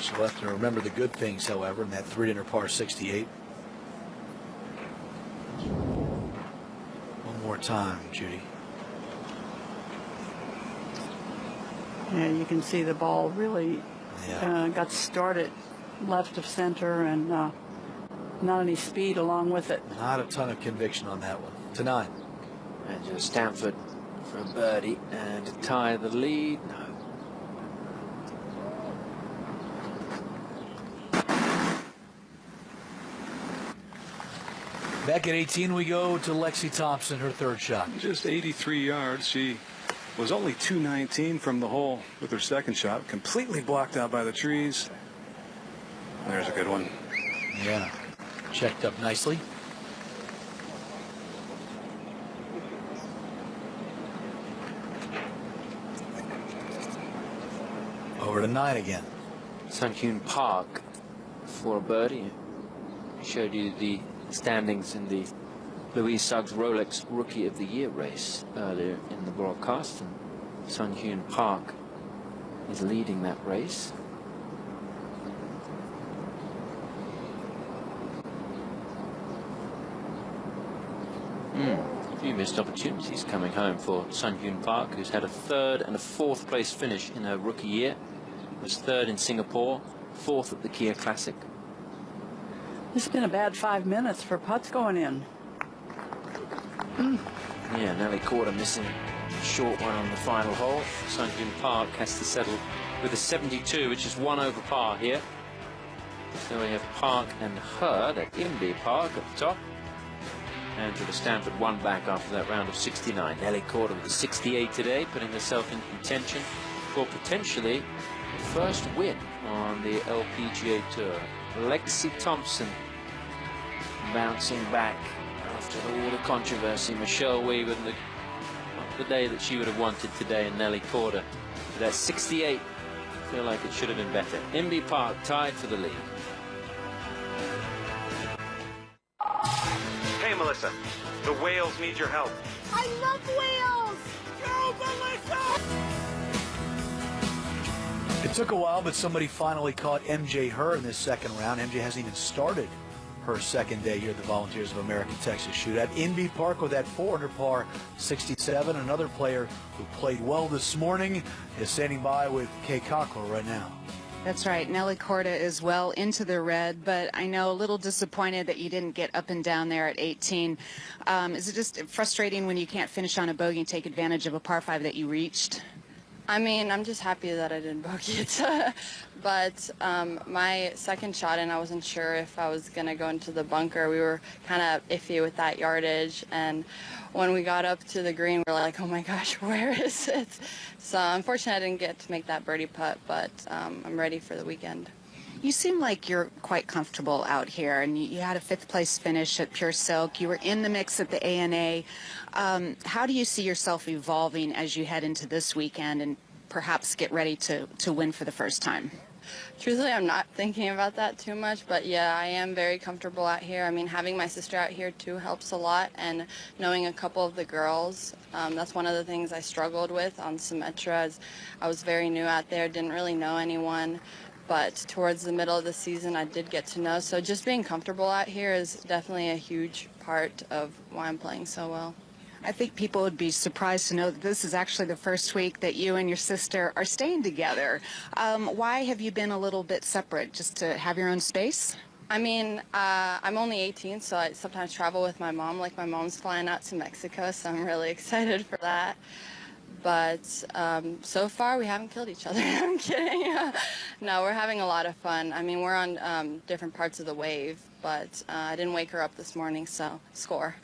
She'll have to remember the good things, however, in that 3-under par 68. One more time, Judy. Yeah, you can see the ball really got started left of center and not any speed along with it. Not a ton of conviction on that one. To 9. And just Stanford for a birdie and to tie the lead. No. Back at 18, we go to Lexi Thompson, her third shot. Just 83 yards. She was only 219 from the hole with her second shot. Completely blocked out by the trees. There's a good one. Yeah. Checked up nicely. Over to 9 again. Sun Hyun Park for a birdie. Showed you the standings in the Louise Suggs Rolex Rookie of the Year race earlier in the broadcast, and Sun Hyun Park is leading that race. A few missed opportunities coming home for Sun Hyun Park, who's had a 3rd and a 4th place finish in her rookie year. Was 3rd in Singapore, 4th at the Kia Classic. This has been a bad 5 minutes for putts going in. Yeah, Nelly Corder missing a short one on the final hole. Sun Hyun Park has to settle with a 72, which is 1 over par here. So we have Park and Hurd at Imby Park at the top. And to the Stanford 1 back after that round of 69. Nelly Corder with a 68 today, putting herself in contention for potentially the first win on the LPGA Tour. Lexi Thompson bouncing back after all the controversy. Michelle Wee with the day that she would have wanted today, and Nelly Corder with that 68. I feel like it should have been better. Imby Park tied for the lead. Hey, Melissa, the whales need your help. I love whales! Go, Melissa! It took a while, but somebody finally caught MJ Her in this second round. MJ hasn't even started her second day here at the Volunteers of America Texas Shootout. Imby Park with that 4-under par 67. Another player who played well this morning is standing by with Kay Cockrell right now. That's right. Nelly Corda is well into the red, but I know a little disappointed that you didn't get up and down there at 18. Is it just frustrating when you can't finish on a bogey and take advantage of a par 5 that you reached? I mean, I'm just happy that I didn't bogey it. But my second shot, and I wasn't sure if I was going to go into the bunker. We were kind of iffy with that yardage. And when we got up to the green, we were like, oh my gosh, where is it? So unfortunately, I didn't get to make that birdie putt, but I'm ready for the weekend. You seem like you're quite comfortable out here, and you had a 5th place finish at Pure Silk. You were in the mix at the ANA. How do you see yourself evolving as you head into this weekend and perhaps get ready to win for the first time? Truthfully, I'm not thinking about that too much, but yeah, I am very comfortable out here. I mean, having my sister out here too helps a lot, and knowing a couple of the girls, that's one of the things I struggled with on Symetra, as I was very new out there, didn't really know anyone, but towards the middle of the season I did get to know, so just being comfortable out here is definitely a huge part of why I'm playing so well. I think people would be surprised to know that this is actually the first week that you and your sister are staying together. Why have you been a little bit separate, just to have your own space? I mean, I'm only 18, so I sometimes travel with my mom. Like, my mom's flying out to Mexico, so I'm really excited for that. But so far, we haven't killed each other. I'm kidding. No, we're having a lot of fun. I mean, we're on different parts of the wave, but I didn't wake her up this morning, so score.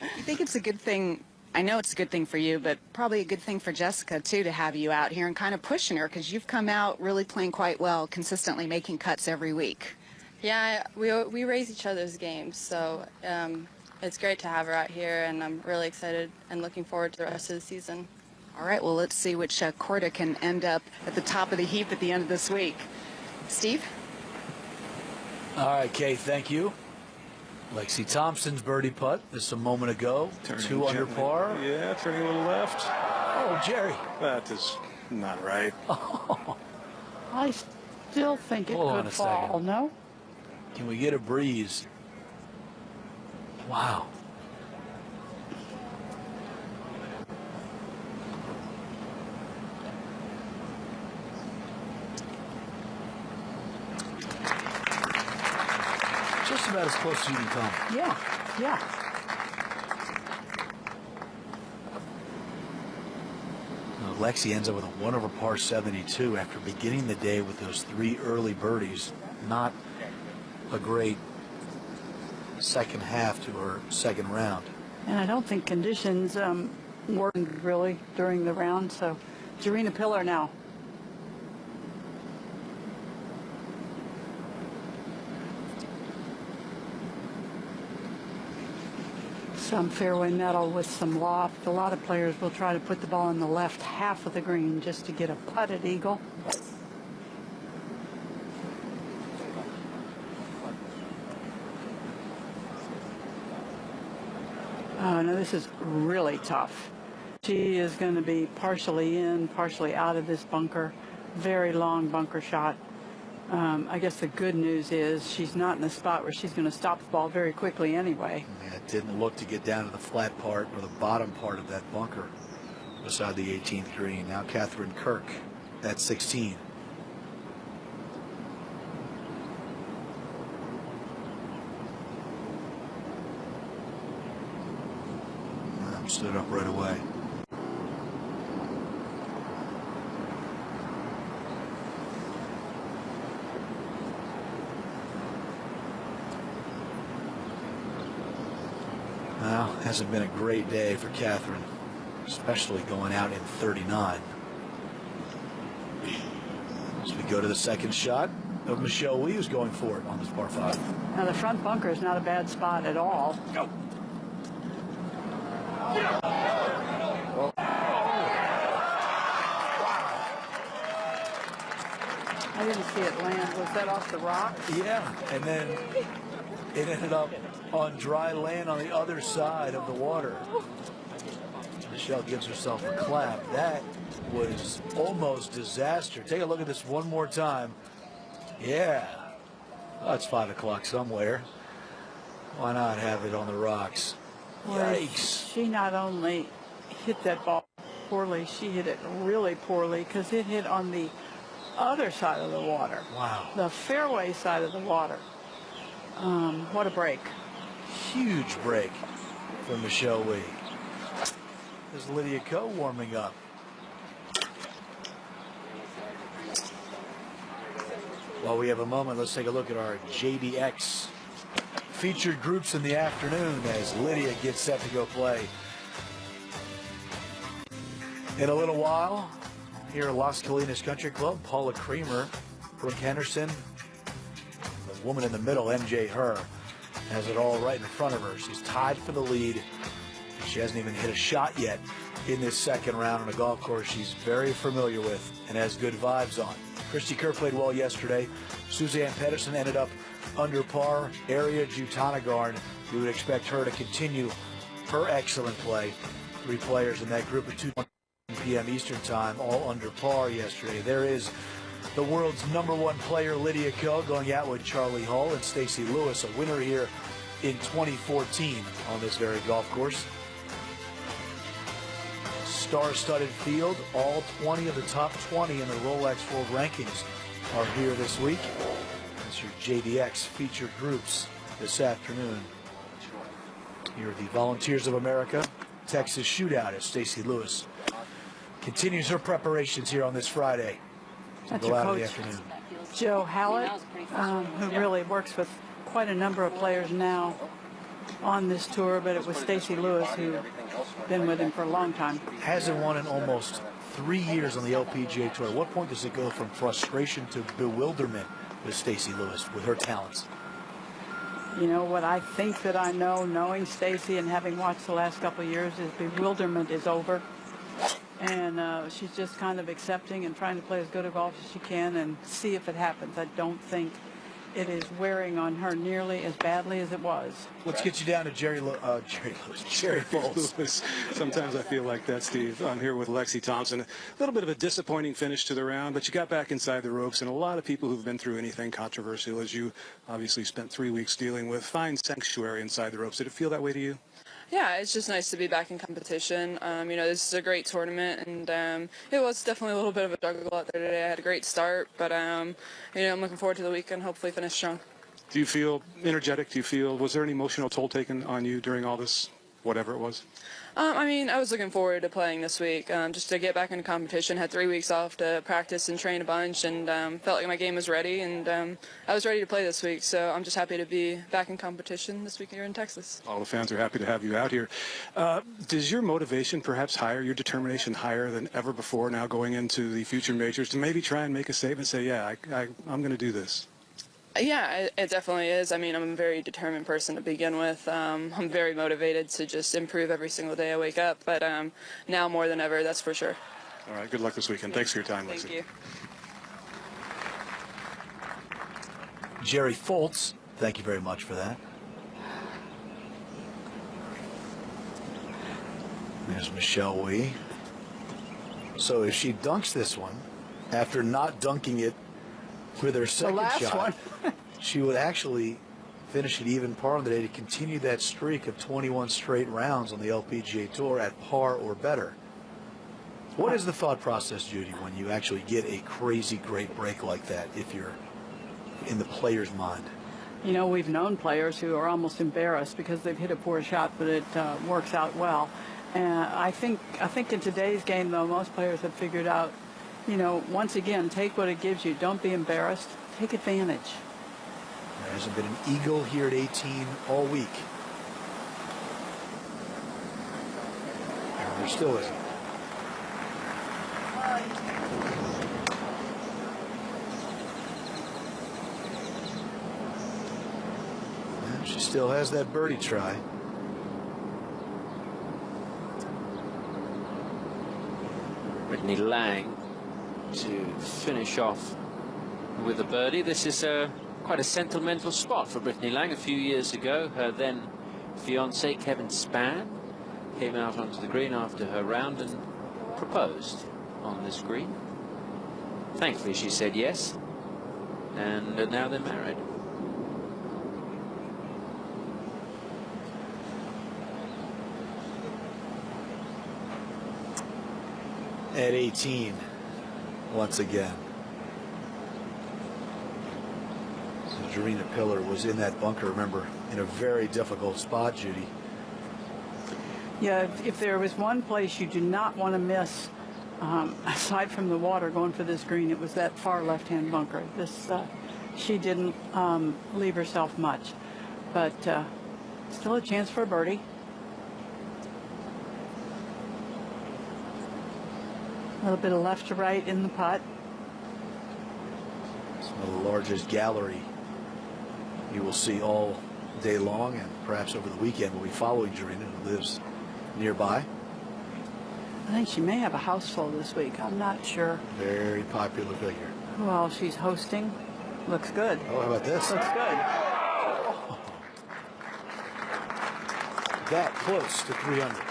I think it's a good thing. I know it's a good thing for you, but probably a good thing for Jessica, too, to have you out here and kind of pushing her, because you've come out really playing quite well, consistently making cuts every week. Yeah, we raise each other's games, so it's great to have her out here, and I'm really excited and looking forward to the rest of the season. All right, well, let's see which Korda can end up at the top of the heap at the end of this week. Steve? All right, Kay, thank you. Lexi Thompson's birdie putt just a moment ago. Turning 2 under gently. par. Yeah, turning a little left. Oh, Jerry. That is not right. I still think it Hold on could a fall, second. no? Can we get a breeze? Wow. Just about as close as you can come. Yeah, yeah. Lexi ends up with a 1 over par 72 after beginning the day with those 3 early birdies. Not a great second half to her second round. And I don't think conditions worsened really during the round, so Jarena Pillar now. Some fairway metal with some loft. A lot of players will try to put the ball in the left half of the green just to get a putted eagle. Oh, no, this is really tough. She is going to be partially in, partially out of this bunker. Very long bunker shot. I guess the good news is she's not in a spot where she's going to stop the ball very quickly anyway. Yeah, it didn't look to get down to the flat part or the bottom part of that bunker beside the 18th green. Now Catherine Kirk at 16. Stood up right away. Well, hasn't been a great day for Catherine, especially going out in 39. As we go to the second shot of Michelle Wee, who's going for it on this par 5. Now the front bunker is not a bad spot at all. Go. I didn't see it land. Was that off the rocks? Yeah, and then it ended up on dry land on the other side of the water. Michelle gives herself a clap. That was almost disaster. Take a look at this one more time. Yeah. Oh, it's 5 o'clock somewhere. Why not have it on the rocks? Yikes. She not only hit that ball poorly, she hit it really poorly because it hit on the other side of the water. Wow. The fairway side of the water. What a break. Huge break for Michelle Wee. There's Lydia Ko warming up. While we have a moment, let's take a look at our JDX featured groups in the afternoon as Lydia gets set to go play. In a little while, here at Las Colinas Country Club, Paula Creamer, Brooke Henderson, the woman in the middle, MJ Herr, has it all right in front of her. She's tied for the lead. She hasn't even hit a shot yet in this second round on a golf course she's very familiar with and has good vibes on. Christy Kerr played well yesterday. Suzanne Pedersen ended up under par. Area Jutanagarn, we would expect her to continue her excellent play. 3 players in that group at 2 p.m. Eastern time, all under par yesterday. There is the world's #1 player, Lydia Ko, going out with Charlie Hull and Stacey Lewis, a winner here in 2014 on this very golf course. Star-studded field. All 20 of the top 20 in the Rolex World Rankings are here this week. That's your JDX featured groups this afternoon. Here are the Volunteers of America Texas Shootout as Stacey Lewis continues her preparations here on this Friday. That's Go your out in the coach, afternoon. Joe Hallett, who really works with quite a number of players now on this tour, but it was Stacey Lewis who been with him for a long time. Hasn't won in almost 3 years on the LPGA Tour. At what point does it go from frustration to bewilderment with Stacey Lewis, with her talents? You know, what I think that I know, knowing Stacey and having watched the last couple of years, is bewilderment is over. And she's just kind of accepting and trying to play as good a golf as she can and see if it happens. I don't think it is wearing on her nearly as badly as it was. Let's get you down to Jerry Foltz. Sometimes I feel like that, Steve. I'm here with Lexi Thompson. A little bit of a disappointing finish to the round, but you got back inside the ropes, and a lot of people who've been through anything controversial, as you obviously spent 3 weeks dealing with, find sanctuary inside the ropes. Did it feel that way to you? Yeah, it's just nice to be back in competition. You know, this is a great tournament, and it was definitely a little bit of a struggle out there today. I had a great start, but, you know, I'm looking forward to the weekend, hopefully finish strong. Do you feel energetic? Was there any emotional toll taken on you during all this, whatever it was? I mean, I was looking forward to playing this week, just to get back into competition. Had 3 weeks off to practice and train a bunch, and felt like my game was ready, and I was ready to play this week. So I'm just happy to be back in competition this week here in Texas. All the fans are happy to have you out here. Does your motivation perhaps higher, your determination higher than ever before now going into the future majors to maybe try and make a statement, say, yeah, I'm going to do this? Yeah, it definitely is. I mean, I'm a very determined person to begin with. I'm very motivated to just improve every single day I wake up. But now more than ever, that's for sure. All right, good luck this weekend. Thanks for your time, Lexi. Thank you. Jerry Foltz, thank you very much for that. There's Michelle Wee. So if she dunks this one, after not dunking it with her second shot, she would actually finish it even par on the day to continue that streak of 21 straight rounds on the LPGA Tour at par or better. What is the thought process, Judy, when you actually get a crazy great break like that, if you're in the player's mind? You know, we've known players who are almost embarrassed because they've hit a poor shot, but it works out well. And I think in today's game, though, most players have figured out, you know, once again, take what it gives you. Don't be embarrassed. Take advantage. There hasn't been an eagle here at 18 all week. And there still isn't. And she still has that birdie try. Brittany Lang to finish off with a birdie. This is quite a sentimental spot for Brittany Lang. A few years ago, her then fiance Kevin Spann came out onto the green after her round and proposed on this green. Thankfully she said yes, and now they're married. At 18, once again. So Jarena Pillar was in that bunker, remember, in a very difficult spot, Judy. Yeah, if there was one place you do not want to miss, aside from the water going for this green, it was that far left-hand bunker. This, she didn't leave herself much, but still a chance for a birdie. A little bit of left to right in the putt. Some of the largest gallery you will see all day long, and perhaps over the weekend we'll be following Jarena, who lives nearby. I think she may have a house full this week. I'm not sure. Very popular figure. Well, she's hosting. Looks good. Oh, how about this? Looks good. Oh. That close to 300.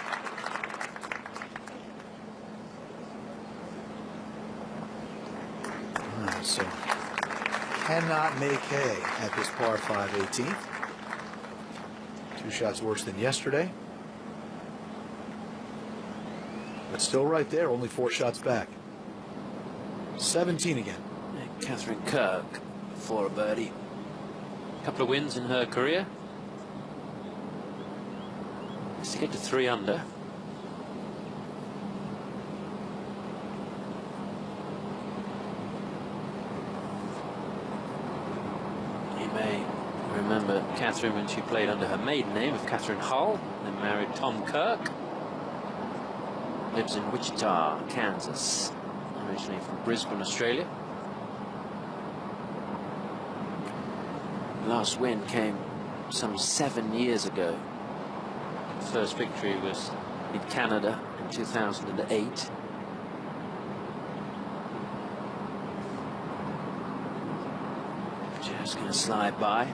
So cannot make hay at this par 5 18th. 2 shots worse than yesterday. But still right there, only 4 shots back. 17 again. And Catherine Kirk for a birdie. A couple of wins in her career. Just to get to 3 under. Remember Catherine when she played under her maiden name of Catherine Hull, then married Tom Kirk. Lives in Wichita, Kansas, originally from Brisbane, Australia. Last win came some 7 years ago. First victory was in Canada in 2008. Just going to slide by.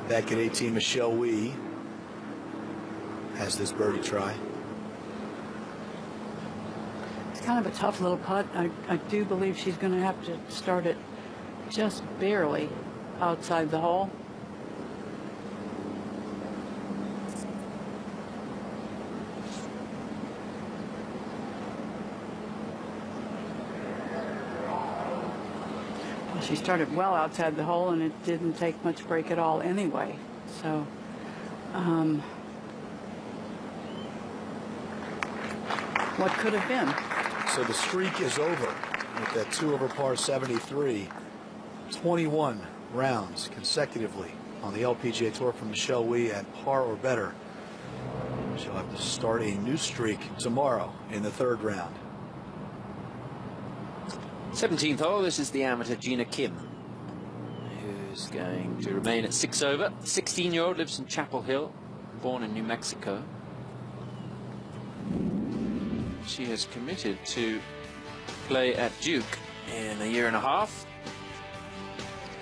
Back at 18, Michelle Wee has this birdie try. It's kind of a tough little putt. I do believe she's going to have to start it just barely outside the hole. She started well outside the hole, and it didn't take much break at all anyway. So, what could have been? So the streak is over with that 2-over par 73. 21 rounds consecutively on the LPGA Tour from Michelle Wee at par or better. She'll have to start a new streak tomorrow in the 3rd round. 17th hole. This is the amateur Gina Kim, who's going to remain at 6 over. 16-year-old, lives in Chapel Hill, born in New Mexico. She has committed to play at Duke in a year and a half.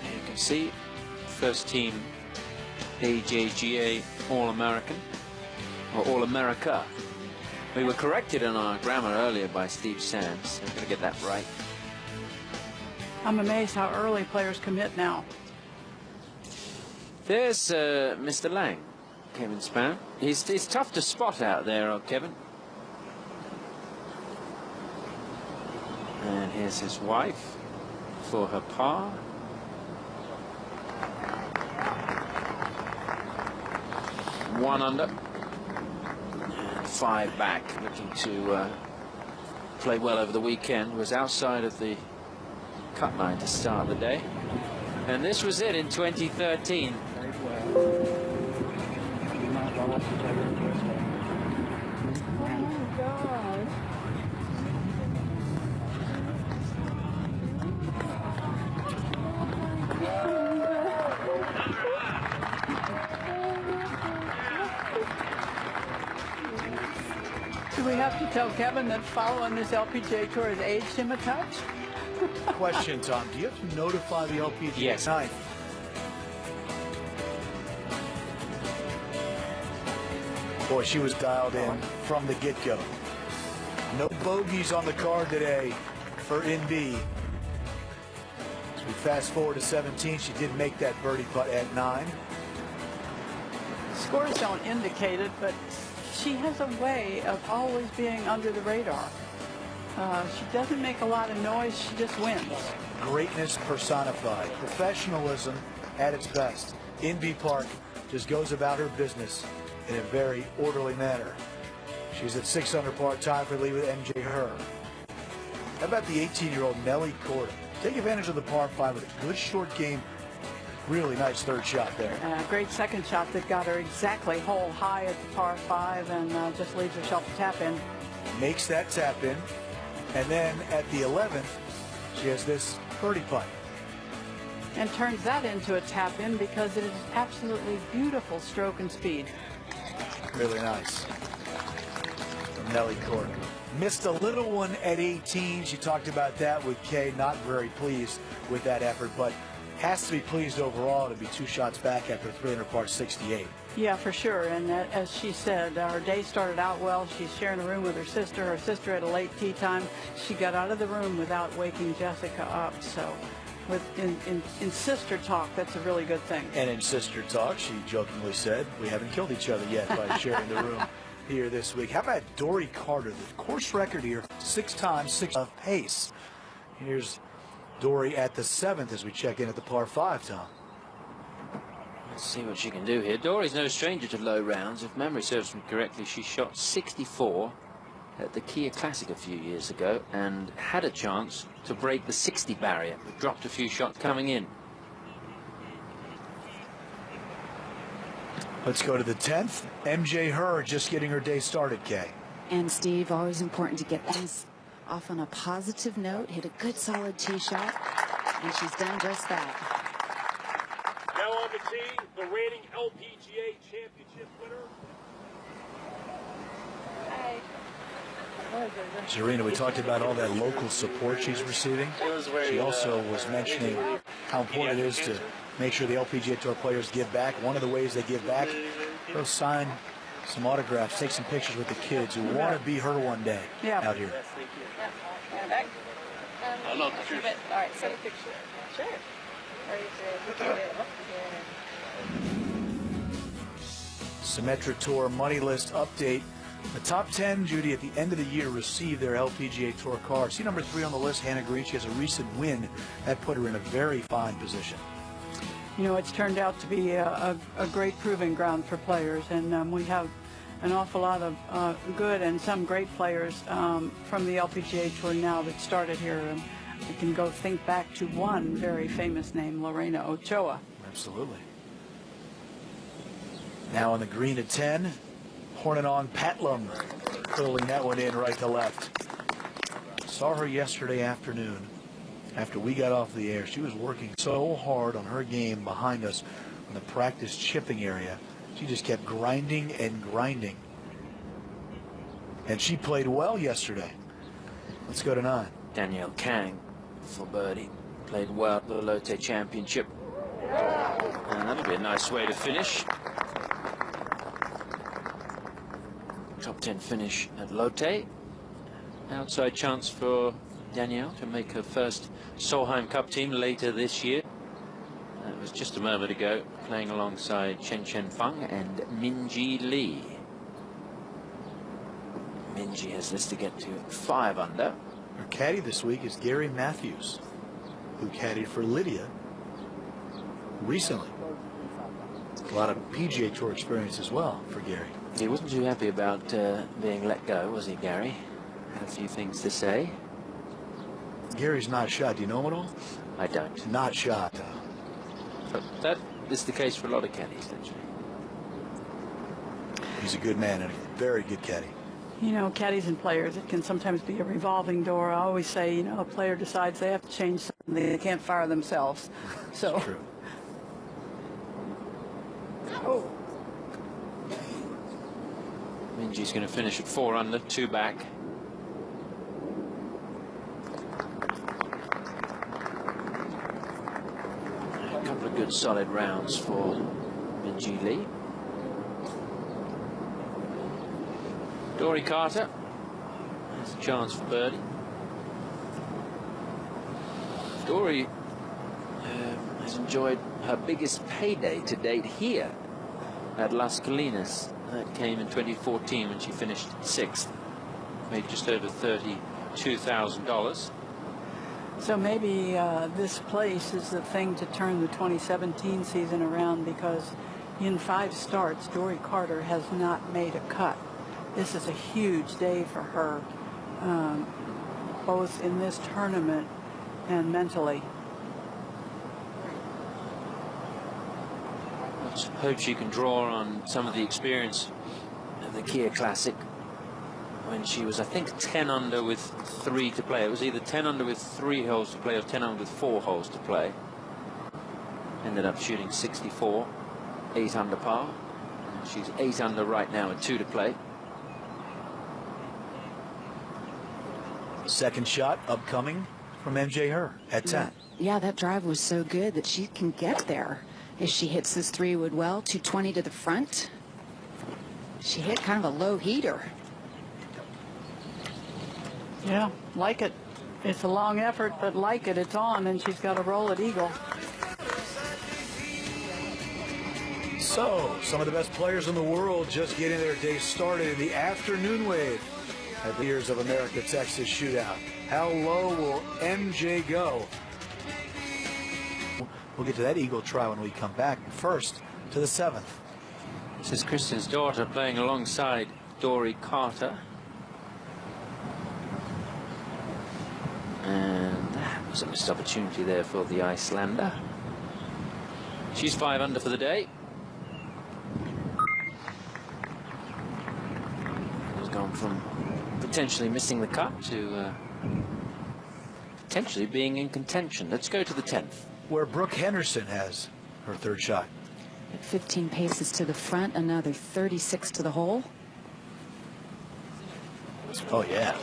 And you can see first team LPGA All-American, or All-America. We were corrected in our grammar earlier by Steve Sands, so we're going to get that right. I'm amazed how early players commit now. There's Mr. Lang, Kevin Spann. He's tough to spot out there, Kevin. And here's his wife for her par. One under. And 5 back, looking to play well over the weekend. Was outside of the cut line to start the day. And this was it in 2013. Do we have to tell Kevin that following this LPGA Tour has aged him a touch? Question, Tom. Do you have to notify the LPGA? Yes. Tonight? Boy, she was dialed in from the get-go. No bogeys on the card today for NB. As we fast forward to 17, she did make that birdie putt at 9. Scores don't indicate it, but she has a way of always being under the radar. She doesn't make a lot of noise, she just wins. Greatness personified. Professionalism at its best. NB Park just goes about her business in a very orderly manner. She's at 6 under par, time for lead with MJ Herr. How about the 18-year-old Nelly Korda? Take advantage of the par 5 with a good short game. Really nice 3rd shot there. Great 2nd shot that got her exactly hole high at the par 5 and just leaves herself a tap in. Makes that tap in. And then at the 11th, she has this birdie putt. And turns that into a tap in because it is absolutely beautiful stroke and speed. Really nice. From Nelly Korda. Missed a little one at 18. She talked about that with Kay. Not very pleased with that effort, but has to be pleased overall to be 2 shots back after 3 under par 68. Yeah, for sure. And as she said, her day started out well. She's sharing a room with her sister. Her sister had a late tea time. She got out of the room without waking Jessica up. So in sister talk, that's a really good thing. And in sister talk, she jokingly said, we haven't killed each other yet by sharing the room here this week. How about Dory Carter? The course record here, 6 times 6 of pace. Here's Dory at the 7th as we check in at the par 5, Tom. Let's see what she can do here. Dory's no stranger to low rounds. If memory serves me correctly, she shot 64 at the Kia Classic a few years ago and had a chance to break the 60 barrier, but dropped a few shots coming in. Let's go to the 10th. MJ Herr just getting her day started, Kay. And Steve, always important to get things off on a positive note, hit a good solid tee shot, and she's done just that. Now on the tee, the reigning LPGA championship winner. Serena, we talked about all that local support she's receiving. She also was mentioning how important it is to make sure the LPGA Tour players give back. One of the ways they give back, go sign some autographs, take some pictures with the kids who want to be her one day out here. I love the picture. All right, send a picture. Sure. Symmetric Tour money list update. The top 10, Judy, at the end of the year received their LPGA Tour car. See number 3 on the list, Hannah Green. She has a recent win. That put her in a very fine position. You know, it's turned out to be a great proving ground for players, and we have an awful lot of good and some great players from the LPGA Tour now that started here. And we can go think back to one very famous name, Lorena Ochoa. Absolutely. Now on the green at 10, Hornanon Patlum curling that one in right to left. Saw her yesterday afternoon after we got off the air. She was working so hard on her game behind us in the practice chipping area. She just kept grinding and grinding. And she played well yesterday. Let's go to 9. Danielle Kang for birdie. Played well at the Lotte Championship. And that'll be a nice way to finish. Top 10 finish at Lotte. Outside chance for Danielle to make her first Solheim Cup team later this year. That was just a moment ago, playing alongside Chen Chen Feng and Minjee Lee. Minjee has this to get to 5 under. Her caddy this week is Gary Matthews, who caddied for Lydia recently. A lot of PGA Tour experience as well for Gary. He wasn't too happy about being let go, was he, Gary? Had a few things to say. Gary's not shot. Do you know him at all? I don't. Not shot. But that is the case for a lot of caddies, actually. He's a good man and a very good caddy. You know, caddies and players, it can sometimes be a revolving door. I always say, you know, a player decides they have to change something, they can't fire themselves. So. That's true. Oh. Minjee's going to finish at 4 under, 2 back. A couple of good solid rounds for Minjee Lee. Dory Carter has a chance for birdie. Dory has enjoyed her biggest payday to date here at Las Colinas. That came in 2014 when she finished 6th. Made just over $32,000. So maybe this place is the thing to turn the 2017 season around, because in 5 starts, Dory Carter has not made a cut. This is a huge day for her, both in this tournament and mentally. Let's hope she can draw on some of the experience of the Kia Classic when she was, I think, 10 under with 3 to play. It was either 10 under with 3 holes to play or 10 under with 4 holes to play. Ended up shooting 64, 8 under par. She's 8 under right now with 2 to play. Second shot upcoming from MJ Her at 10. Yeah, that drive was so good that she can get there. If she hits this 3-wood well, 220 to the front. She hit kind of a low heater. Yeah, like it. It's a long effort, but like it, it's on, and she's got to roll at eagle. So, some of the best players in the world just getting their day started in the afternoon wave at the Years of America Texas Shootout. How low will MJ go? We'll get to that eagle try when we come back. First, to the 7th. This is Kristen's daughter playing alongside Dory Carter. And that was a missed opportunity there for the Icelander. She's 5 under for the day. Has gone from the potentially missing the cut to potentially being in contention. Let's go to the 10th. Where Brooke Henderson has her third shot. At 15 paces to the front, another 36 to the hole. Oh, yeah.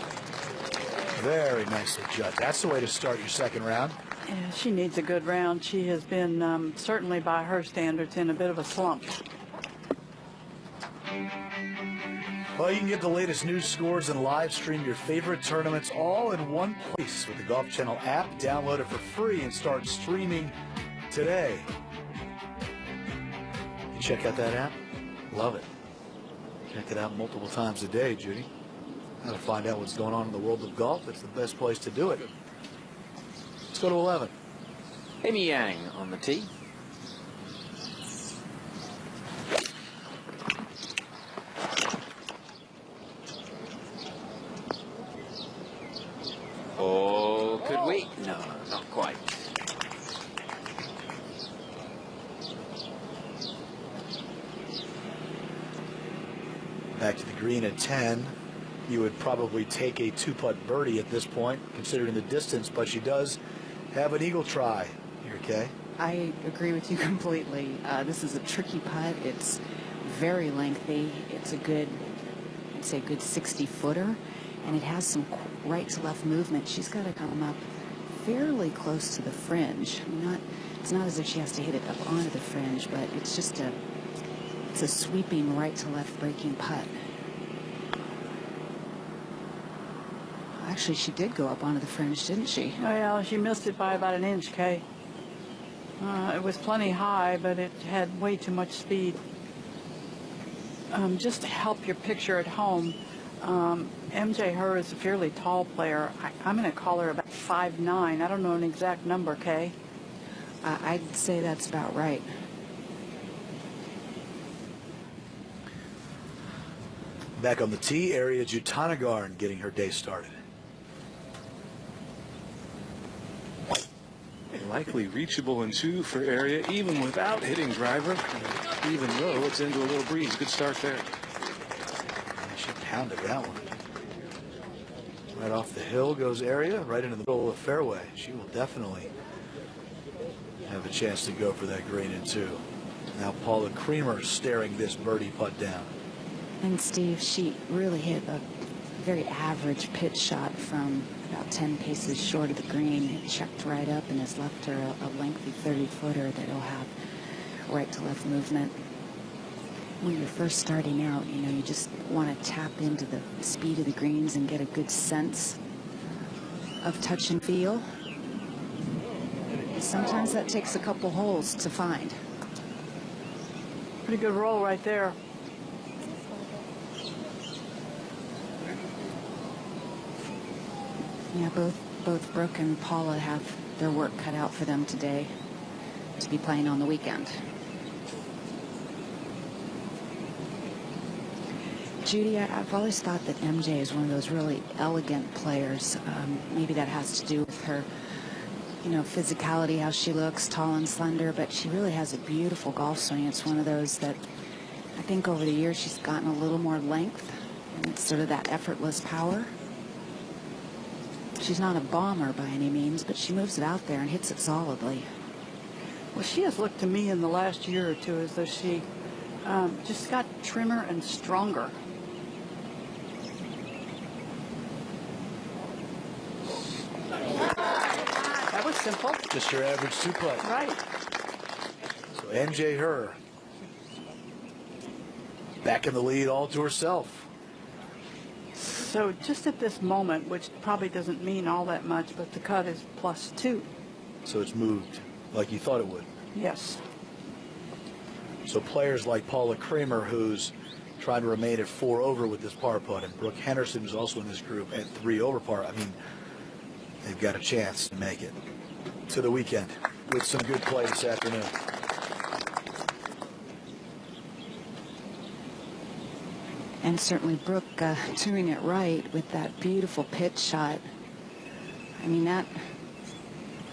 Very nicely judged. That's the way to start your second round. Yeah, she needs a good round. She has been, certainly by her standards, in a bit of a slump. Well, you can get the latest news, scores, and live stream your favorite tournaments all in one place with the Golf Channel app. Download it for free and start streaming today. You check out that app? Love it. Check it out multiple times a day, Judy. How to find out what's going on in the world of golf. It's the best place to do it. Let's go to 11. Amy Yang on the tee. Oh, could we? No, not quite. Back to the green at 10. You would probably take a two-putt birdie at this point, considering the distance, but she does have an eagle try here, Kay. I agree with you completely. This is a tricky putt. It's very lengthy. It's a good, I'd say, good 60-footer, and it has some right to left movement. She's got to come up fairly close to the fringe. I mean, it's not as if she has to hit it up onto the fringe, but it's just it's a sweeping right to left breaking putt. Actually, she did go up onto the fringe, didn't she? Oh, yeah, she missed it by about an inch, Kay. It was plenty high, but it had way too much speed. Just to help your picture at home, MJ Herr is a fairly tall player. I'm going to call her about 5'9". I don't know an exact number, Kay. I'd say that's about right. Back on the tee, Ariya Jutanugarn getting her day started. Likely reachable in two for Ariya, even without hitting driver, even though it's into a little breeze. Good start there. She pounded that one. Right off the hill goes Ariya, right into the middle of the fairway. She will definitely have a chance to go for that green in two. Now Paula Creamer staring this birdie putt down. And Steve, she really hit a very average pitch shot from about 10 paces short of the green. It checked right up and has left her a lengthy 30-footer that will have right to left movement. When you're first starting out, you know, you just want to tap into the speed of the greens and get a good sense of touch and feel. Sometimes that takes a couple holes to find. Pretty good roll right there. Yeah, both Brooke and Paula have their work cut out for them today to be playing on the weekend. Judy, I've always thought that MJ is one of those really elegant players. Maybe that has to do with her, you know, physicality, how she looks, tall and slender, but she really has a beautiful golf swing. It's one of those that I think over the years she's gotten a little more length, and it's sort of that effortless power. She's not a bomber by any means, but she moves it out there and hits it solidly. Well, she has looked to me in the last year or two as though she just got trimmer and stronger. That was simple. Just your average two-putt. Right. So MJ Herr back in the lead all to herself. So just at this moment, which probably doesn't mean all that much, but the cut is +2. So it's moved like you thought it would. Yes. So players like Paula Creamer, who's trying to remain at 4 over with this par putt, and Brooke Henderson, who's also in this group, at 3 over par. I mean, they've got a chance to make it to the weekend with some good play this afternoon. And certainly Brooke doing it right with that beautiful pitch shot. I mean,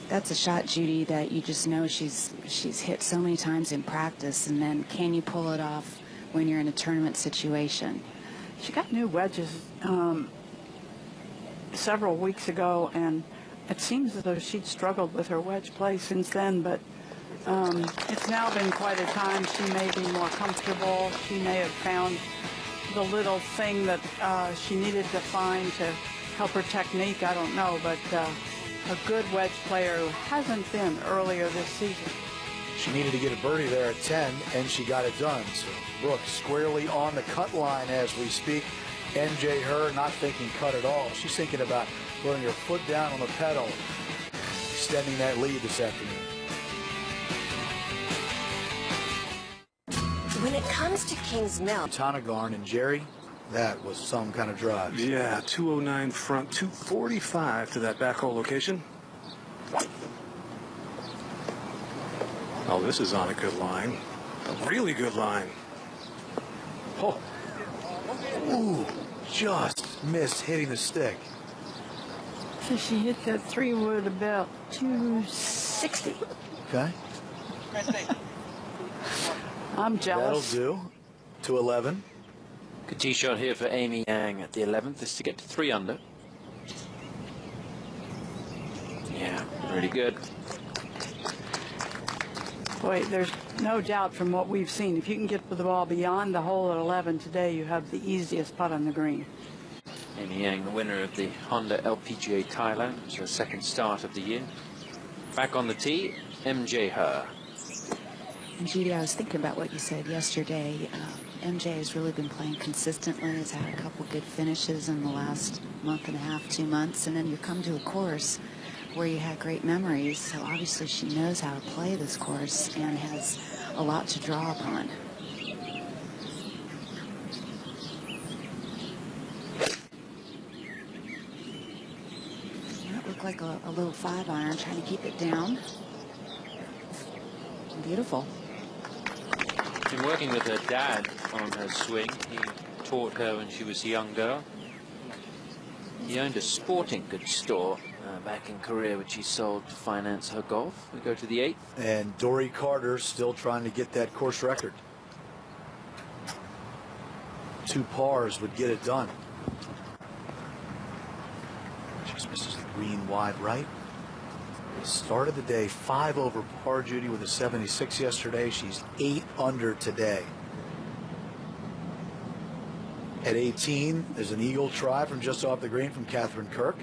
that's a shot, Judy, that you just know she's hit so many times in practice, and then can you pull it off when you're in a tournament situation? She got new wedges several weeks ago, and it seems as though she'd struggled with her wedge play since then, but it's now been quite a time. She may be more comfortable. She may have found the little thing that she needed to find to help her technique. I don't know, but a good wedge player who hasn't been earlier this season. She needed to get a birdie there at 10, and she got it done. So Brooks squarely on the cut line as we speak. MJ Her not thinking cut at all. She's thinking about putting her foot down on the pedal, extending that lead this afternoon. When it comes to Kings Mill, Tonagarn and Jerry, that was some kind of drive. Yeah, 209 front, 245 to that back hole location. Oh, this is on a good line. A really good line. Oh. Ooh, just missed hitting the stick. So she hit that 3-wood about 260. Okay. I'm jealous. That'll do. To 11. Good tee shot here for Amy Yang at the 11th. This to get to 3 under. Yeah, really good. Boy, there's no doubt from what we've seen, if you can get the ball beyond the hole at 11 today, you have the easiest putt on the green. Amy Yang, the winner of the Honda LPGA Thailand. It was her second start of the year. Back on the tee, MJ Her. And Judy, I was thinking about what you said yesterday. MJ has really been playing consistently. Has had a couple good finishes in the last month and a half, 2 months, and then you come to a course where you had great memories. So obviously she knows how to play this course and has a lot to draw upon. That looked like a little 5-iron, trying to keep it down. Beautiful. Been working with her dad on her swing. He taught her when she was a young girl. He owned a sporting goods store back in Korea, which he sold to finance her golf. We go to the 8th. And Dory Carter still trying to get that course record. 2 pars would get it done. Just misses the green wide right. Started the day 5 over par, Judy, with a 76 yesterday. She's 8 under today. At 18, there's an eagle try from just off the green from Catherine Kirk.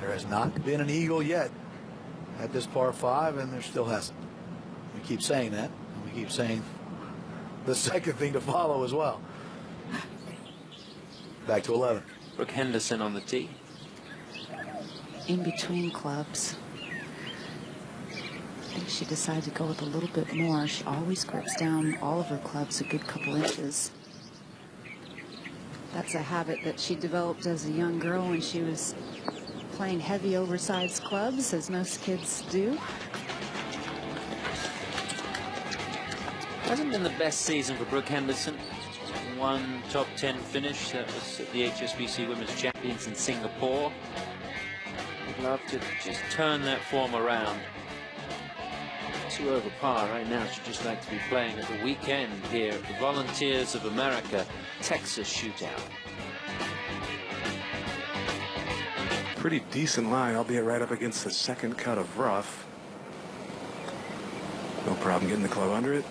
There has not been an eagle yet at this par 5, and there still hasn't. We keep saying that, and we keep saying the second thing to follow as well. Back to 11. Brooke Henderson on the tee. In between clubs. I think she decided to go with a little bit more. She always grips down all of her clubs a good couple inches. That's a habit that she developed as a young girl when she was playing heavy oversized clubs, as most kids do. Hasn't been the best season for Brooke Henderson. One top 10 finish. That was at the HSBC Women's Champions in Singapore. Would love to just turn that form around. 2 over par right now. She'd just like to be playing at the weekend here at the Volunteers of America Texas Shootout. Pretty decent line, albeit right up against the second cut of rough. No problem getting the club under it.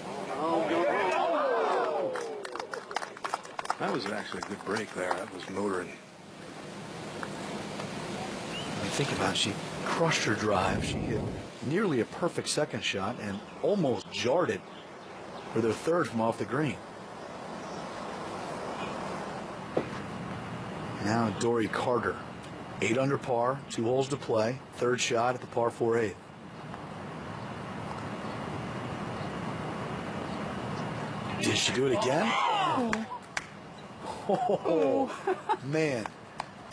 That was actually a good break there. That was motoring. When you think about it, she crushed her drive. She hit nearly a perfect second shot and almost jarred it for their third from off the green. Now Dory Carter, 8 under par, 2 holes to play, third shot at the par 4/8. Did she do it again? Oh, man,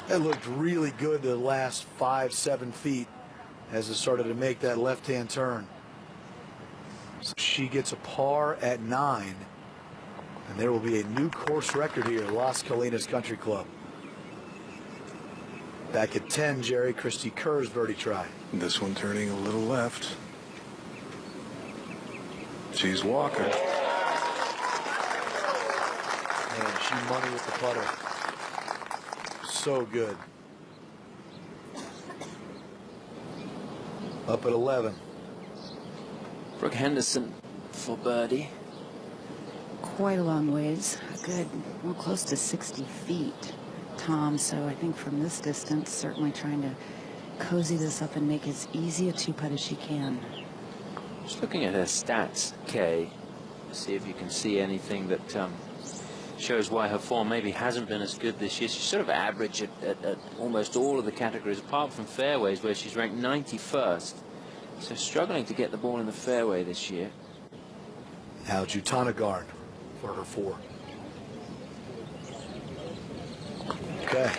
that looked really good the last 5-7 feet as it started to make that left-hand turn. So she gets a par at 9, and there will be a new course record here at Las Colinas Country Club. Back at 10, Jerry, Christy Kerr's birdie try. This one turning a little left. She's walking. And she money with the putter. So good. Up at 11. Brooke Henderson for birdie. Quite a long ways. A good, well, close to 60 feet, Tom. So I think from this distance, certainly trying to cozy this up and make as easy a two-putt as she can. Just looking at her stats, Kay, to see if you can see anything that shows why her form maybe hasn't been as good this year. She's sort of average at almost all of the categories, apart from fairways, where she's ranked 91st. So struggling to get the ball in the fairway this year. Now Jutanagarn for her 4. Okay.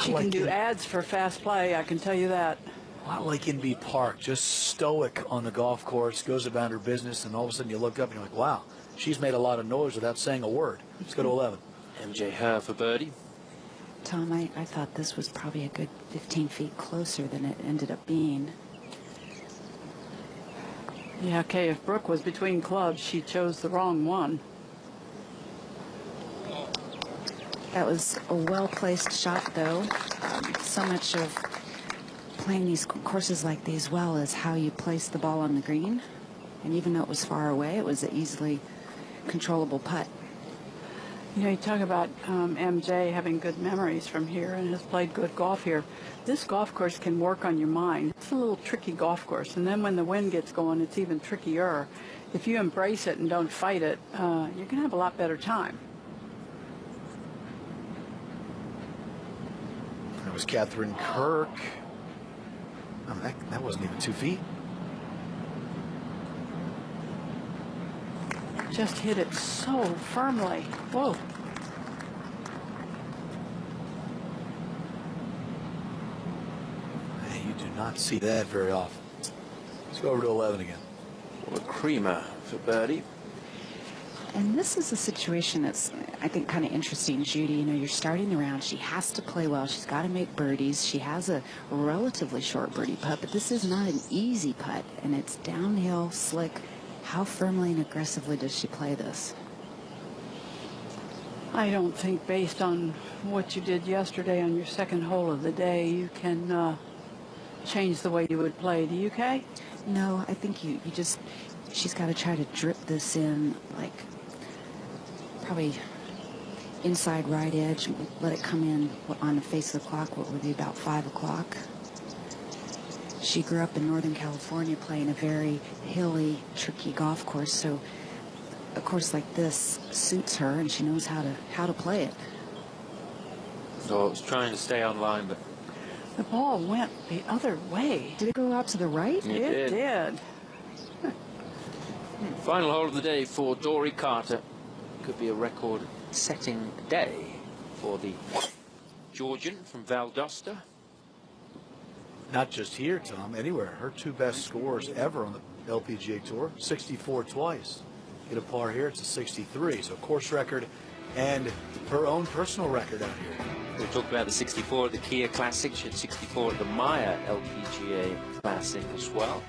She can do ads for fast play, I can tell you that. A lot like in B Park, just stoic on the golf course, goes about her business, and all of a sudden you look up and you're like, wow, she's made a lot of noise without saying a word. Let's go to 11. MJ Her for birdie. Tom, I thought this was probably a good 15 feet closer than it ended up being. Yeah, okay, if Brooke was between clubs, she chose the wrong one. That was a well-placed shot, though. So much of playing these courses like these well is how you place the ball on the green. And even though it was far away, it was an easily controllable putt. You know, you talk about MJ having good memories from here and has played good golf here. This golf course can work on your mind. It's a little tricky golf course, and then when the wind gets going, it's even trickier. If you embrace it and don't fight it, you're going to have a lot better time. That was Catherine Kirk. Oh, that wasn't even 2 feet. Just hit it so firmly. Whoa. Hey, you do not see that very often. Let's go over to 11 again. Well, a creamer for birdie. And this is a situation that's, I think, kind of interesting, Judy. You know, you're starting the round. She has to play well. She's got to make birdies. She has a relatively short birdie putt, but this is not an easy putt, and it's downhill, slick. How firmly and aggressively does she play this? I don't think based on what you did yesterday on your second hole of the day, you can change the way you would play. Do you, Kay? No, I think you just, she's got to try to drip this in, like, probably inside right edge, let it come in on the face of the clock, what would be about 5 o'clock. She grew up in Northern California playing a very hilly, tricky golf course, so a course like this suits her, and she knows how to play it. So I was trying to stay online, but the ball went the other way. Did it go out to the right? It did. Final hole of the day for Dory Carter. Could be a record-setting day for the Georgian from Valdosta. Not just here, Tom, anywhere. Her 2 best scores ever on the LPGA Tour, 64 twice. Get a par here, it's a 63. So course record and her own personal record out here. We'll talk about the 64 at the Kia Classic. She had 64 at the Maya LPGA Classic as well.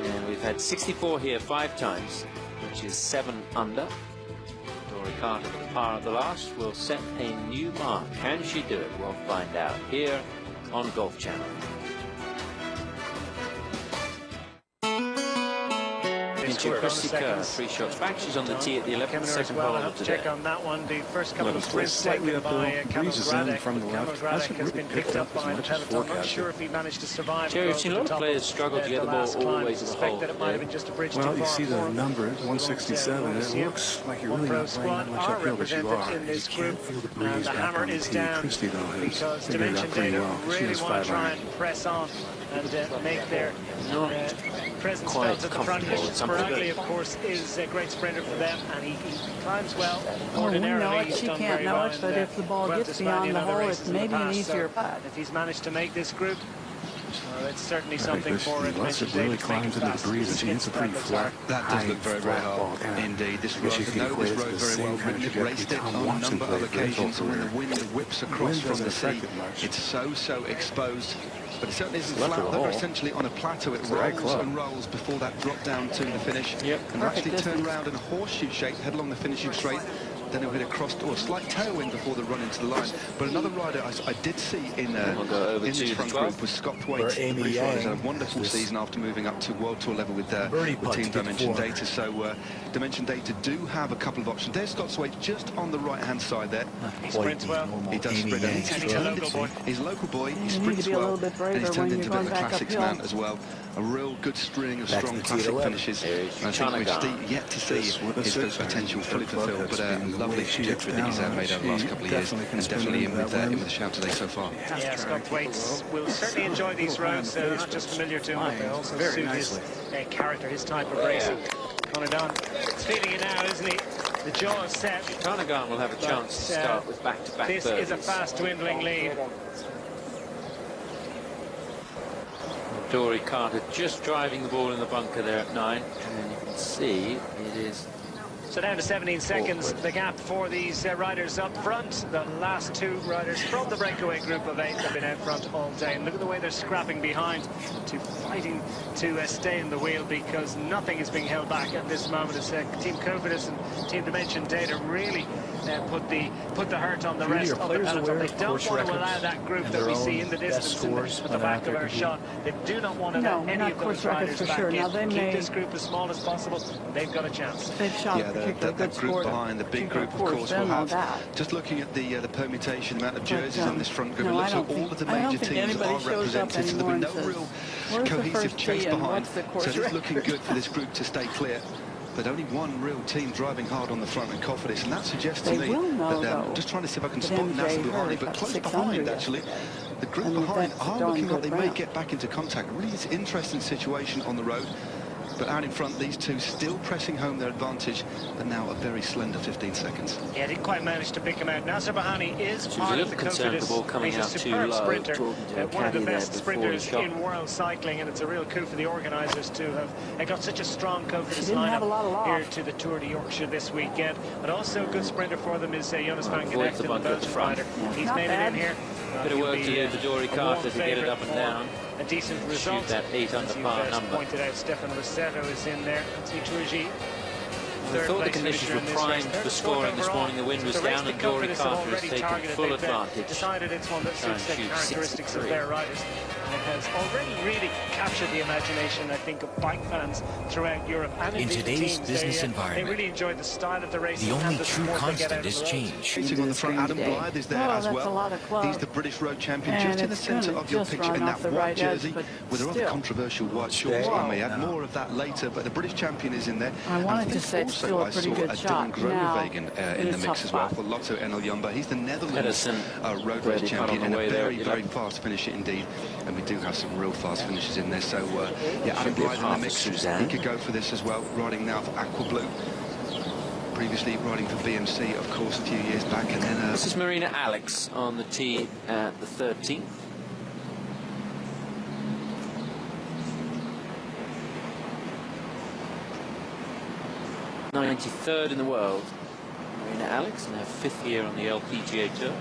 And we've had 64 here 5 times, which is 7 under. Dory Carter with a par at the last will set a new mark. Can she do it? We'll find out here on Golf Channel. Christy Kerr, 3 shots back. She's on the tee at the 11th, second hole of today. Check on that one. The first couple of sprints taken by Cameron Graddock. Cameron Graddock has been picked up by the peloton. Not sure if he managed to survive. Jerry, we've seen a lot of players struggle to get the ball all the way to the hole. Well, you see the number, 167, and it looks like you're really not playing that much uphill, but you are. You can't feel the breeze back on the tee. Christy, though, has figured it out pretty well. She has 5 iron. Press on and make their presence felt at the front. Spiragli, of course, is a great sprinter for them, and he climbs well. Ordinarily, we know it. She can't know it, but if the ball gets beyond the hole, it's maybe an easier putt. If he's managed to make this group, well, it's certainly something for it. Unless it really climbs into the breeze, and she hits a pretty flat, that does look very, very hard indeed. This road, I know this road very well. We've raced it on a number of occasions, and when the wind whips across from the sea, it's so exposed. But it certainly isn't flat. They're essentially on a plateau. It rolls and rolls before that drop down to the finish. And actually turn around in a horseshoe shape, head along the finishing straight. then he'll hit a cross or a slight tailwind before the run into the line. But another rider I did see in this front group was Scott Waite. The British rider's had a wonderful season after moving up to World Tour level with Team Dimension Data. So Dimension Data do have a couple of options. There's Scott Waite just on the right-hand side there. He sprints well. He does sprint. He's a local boy. He's a local boy. He sprints well. And he's turned into a bit of a classics man as well. A real good string of strong classic finishes. I think we've yet to see his potential fully fulfilled, but a lovely trajectory that he's made over the last couple of years, and definitely in with the shout today so far. Yeah, Scott Waite will certainly enjoy these roads. They're not just familiar to him, but they also suit his character, his type of racing. Conaghan is feeling it now, isn't he? The jaw is set. Conaghan will have a chance to start with back-to-back This birdies. is a fast dwindling lead. Dory Carter just driving the ball in the bunker there at 9, and you can see it is. So down to 17 seconds, the gap for these riders up front. The last two riders from the breakaway group of 8 have been out front all day. And look at the way they're scrapping behind to fighting to stay in the wheel, because nothing is being held back at this moment. It's Team Cofidis and Team Dimension Data really put the hurt on the rest of the peloton. They don't want to allow that group that we see in the distance at the back of our shot. They do not want to let any of those riders back in. Keep this group as small as possible. They've got a chance. They've shot that group behind, the big group, of course, will have. Just looking at the permutation, amount of jerseys on this front group, it looks like all of the major teams are represented, so there'll be no real cohesive chase behind. So it is looking good for this group to stay clear. But only one real team driving hard on the front and Cofidis, and that suggests to me that I'm just trying to see if I can spot NASA behind me, but close behind actually. The group behind are looking like they may get back into contact. Really, it's an interesting situation on the road. But out in front, these two still pressing home their advantage, but now a very slender 15 seconds. Yeah, didn't quite manage to pick him out. Nasser Bahani is part of the Cofidis. He's a superb sprinter, one of the best sprinters in world cycling, and it's a real coup for the organisers to have got such a strong Cofidis lineup here to the Tour de Yorkshire this weekend. But also a good sprinter for them is Jonas van Genecht, the Belgian rider. He's made it in here. Bit of work to do for Dory Carter to get it up and down. A decent result. Shoot that 8 under par number. Pointed out, Stefan Rossetto is in there. Anthony Trugy. I thought the conditions were primed for scoring this morning. The wind was down, and Dory Carter has taken full advantage. Decided it's one that suits the characteristics of their riders. And it has already really captured the imagination, I think, of bike fans throughout Europe. And in today's business they environment, really enjoy the style of the race. The only true constant is change. Sitting on the front, Adam Blythe is there as well. He's the British road champion, just in the centre of your picture in that white jersey with a rather controversial white shorts. I may add more of that later, but the British champion is in there. I wanted to say it's still a pretty good shot. Dylan Groenewegen in the mix as well for Lotto Enel Jumbo. He's the Netherlands road race champion, and a very, very fast finisher indeed. And we do have some real fast finishes in there. So, yeah, Adam Blythe in the mix. He could go for this as well, riding now for Aqua Blue. Previously riding for BMC, of course, a few years back. And then this is Marina Alex on the tee at the 13th. '93rd in the world. Marina Alex in her 5th year on the LPGA Tour.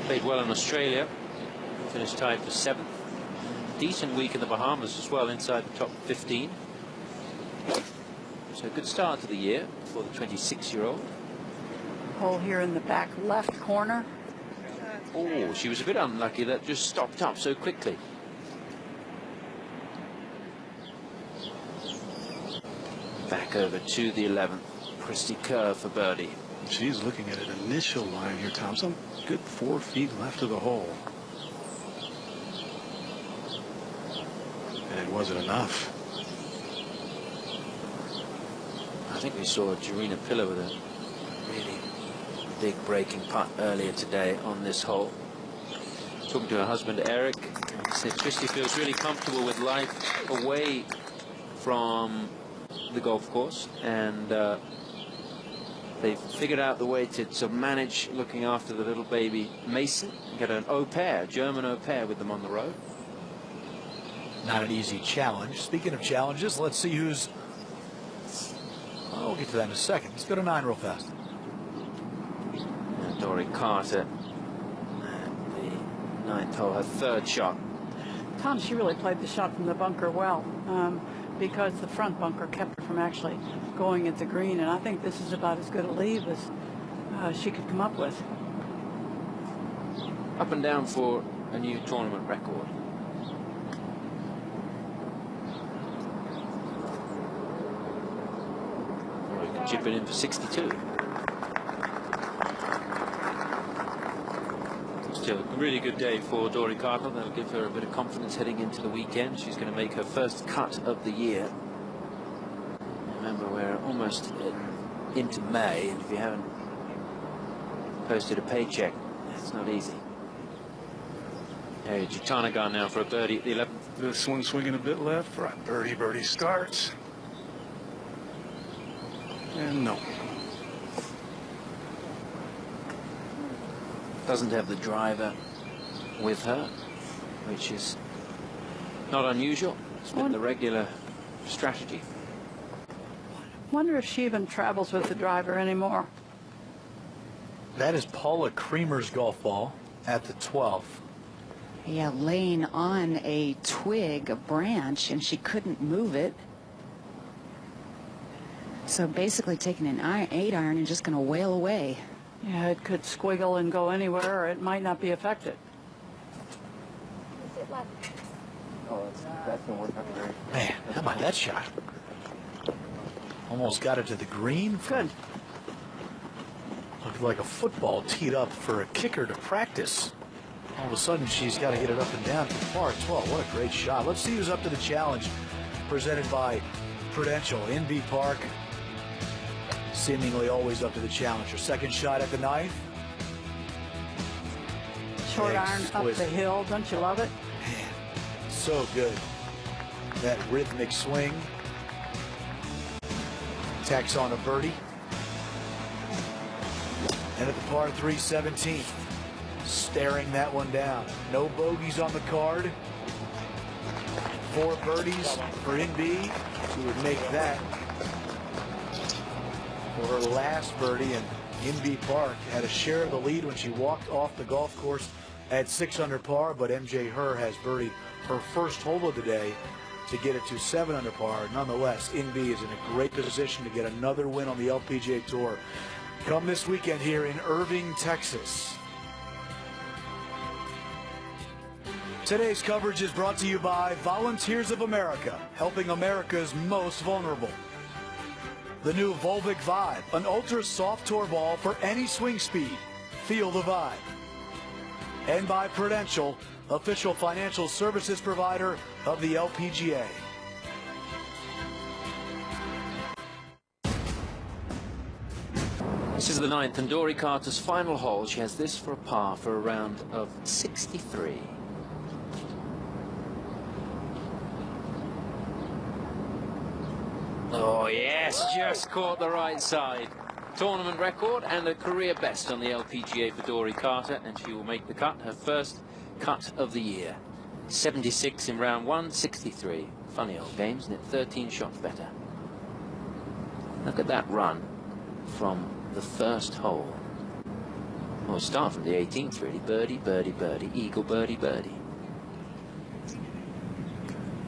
Played well in Australia. Finished tied for 7th. Decent week in the Bahamas as well, inside the top 15. So a good start to the year for the 26-year-old. Hole here in the back left corner. Oh, she was a bit unlucky. That just stopped up so quickly. Back over to the 11th. Christy Kerr for birdie. She's looking at an initial line here, Tom. Some good 4 feet left of the hole. And it wasn't enough. I think we saw Jarina Piller with a really big breaking putt earlier today on this hole. Talking to her husband Eric, he said Christy feels really comfortable with life away from the golf course, and they've figured out the way to manage looking after the little baby Mason. Got an au pair, German au pair with them on the road. Not an easy challenge. Speaking of challenges, let's see who's... We'll get to that in a second. Let's go to 9 real fast. And Dory Carter at the 9th hole, her 3rd shot. Tom, she really played the shot from the bunker well. because the front bunker kept her from actually going at the green, and I think this is about as good a leave as she could come up with. Up and down for a new tournament record. Or you can chip it in for 62. Still a really good day for Dory Carter. That'll give her a bit of confidence heading into the weekend. She's going to make her first cut of the year. Remember, we're almost into May, and if you haven't posted a paycheck, it's not easy. Hey, Jutanagan now for a birdie at the 11th. The swinging a bit left. Right, birdie starts. And no. Doesn't have the driver with her, which is not unusual. It's been the regular strategy. Wonder if she even travels with the driver anymore. That is Paula Creamer's golf ball at the 12th. Yeah, laying on a twig, a branch, and she couldn't move it. So basically taking an 8-iron and just going to wail away. Yeah, it could squiggle and go anywhere, or it might not be affected. Oh, that's going to work out great. Man, how about that shot? Almost got it to the green. Good. Looked like a football teed up for a kicker to practice. All of a sudden, she's got to get it up and down to par 12. What a great shot. Let's see who's up to the challenge presented by Prudential. NB Park, seemingly always up to the challenge. Her second shot at the 9th. Short iron up the hill. Don't you love it? Man, so good. That rhythmic swing. Tacks on a birdie. And at the par 3 17th. Staring that one down. No bogeys on the card. 4 birdies for NB. She would make that for her last birdie. And NB Park had a share of the lead when she walked off the golf course at 6 under par. But MJ Herr has birdied her first hole of the day to get it to 7 under par. Nonetheless, NB is in a great position to get another win on the LPGA Tour come this weekend here in Irving, Texas. Today's coverage is brought to you by Volunteers of America, helping America's most vulnerable. The new Volvic Vibe, an ultra-soft tour ball for any swing speed. Feel the vibe. And by Prudential, official financial services provider of the LPGA. This is the 9th and Dory Carter's final hole. She has this for a par for a round of 63. Oh yes, just caught the right side. Tournament record and a career best on the LPGA for Dory Carter, and she will make the cut, her first cut of the year. 76 in round 1, 63. Funny old game, isn't it? 13 shots better. Look at that run from the first hole. Well, start from the 18th really. Birdie, birdie, birdie, eagle, birdie, birdie.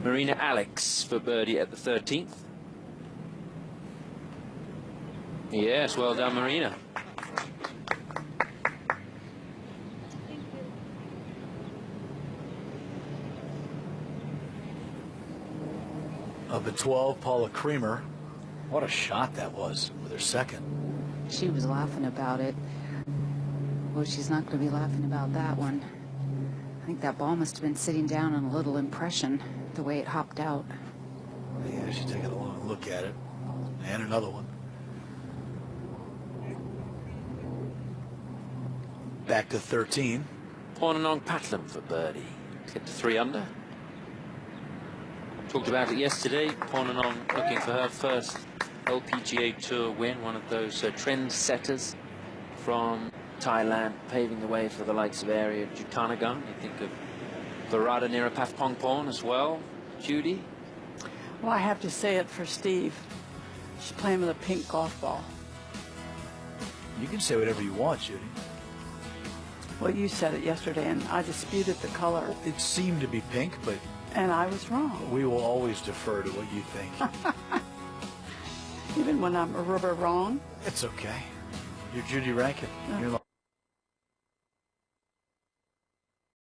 Marina Alex for birdie at the 13th. Yes, well done, Marina. Of the 12, Paula Creamer. What a shot that was with her second. She was laughing about it. Well, she's not going to be laughing about that one. I think that ball must have been sitting down on a little impression, the way it hopped out. Yeah, she's taking a long look at it. And another one. Back to 13. Pornanong Patlam for birdie. Get to 3 under. Talked about it yesterday. Pornanong looking for her first LPGA Tour win. One of those trend setters from Thailand, paving the way for the likes of Arya Jutanagan. You think of Varada Nirapathpongporn as well. Judy? Well, I have to say it for Steve. She's playing with a pink golf ball. You can say whatever you want, Judy. Well, you said it yesterday, and I disputed the color. It seemed to be pink, but And I was wrong. We will always defer to what you think. Even when I'm wrong? It's okay. You're Judy Rankin. You're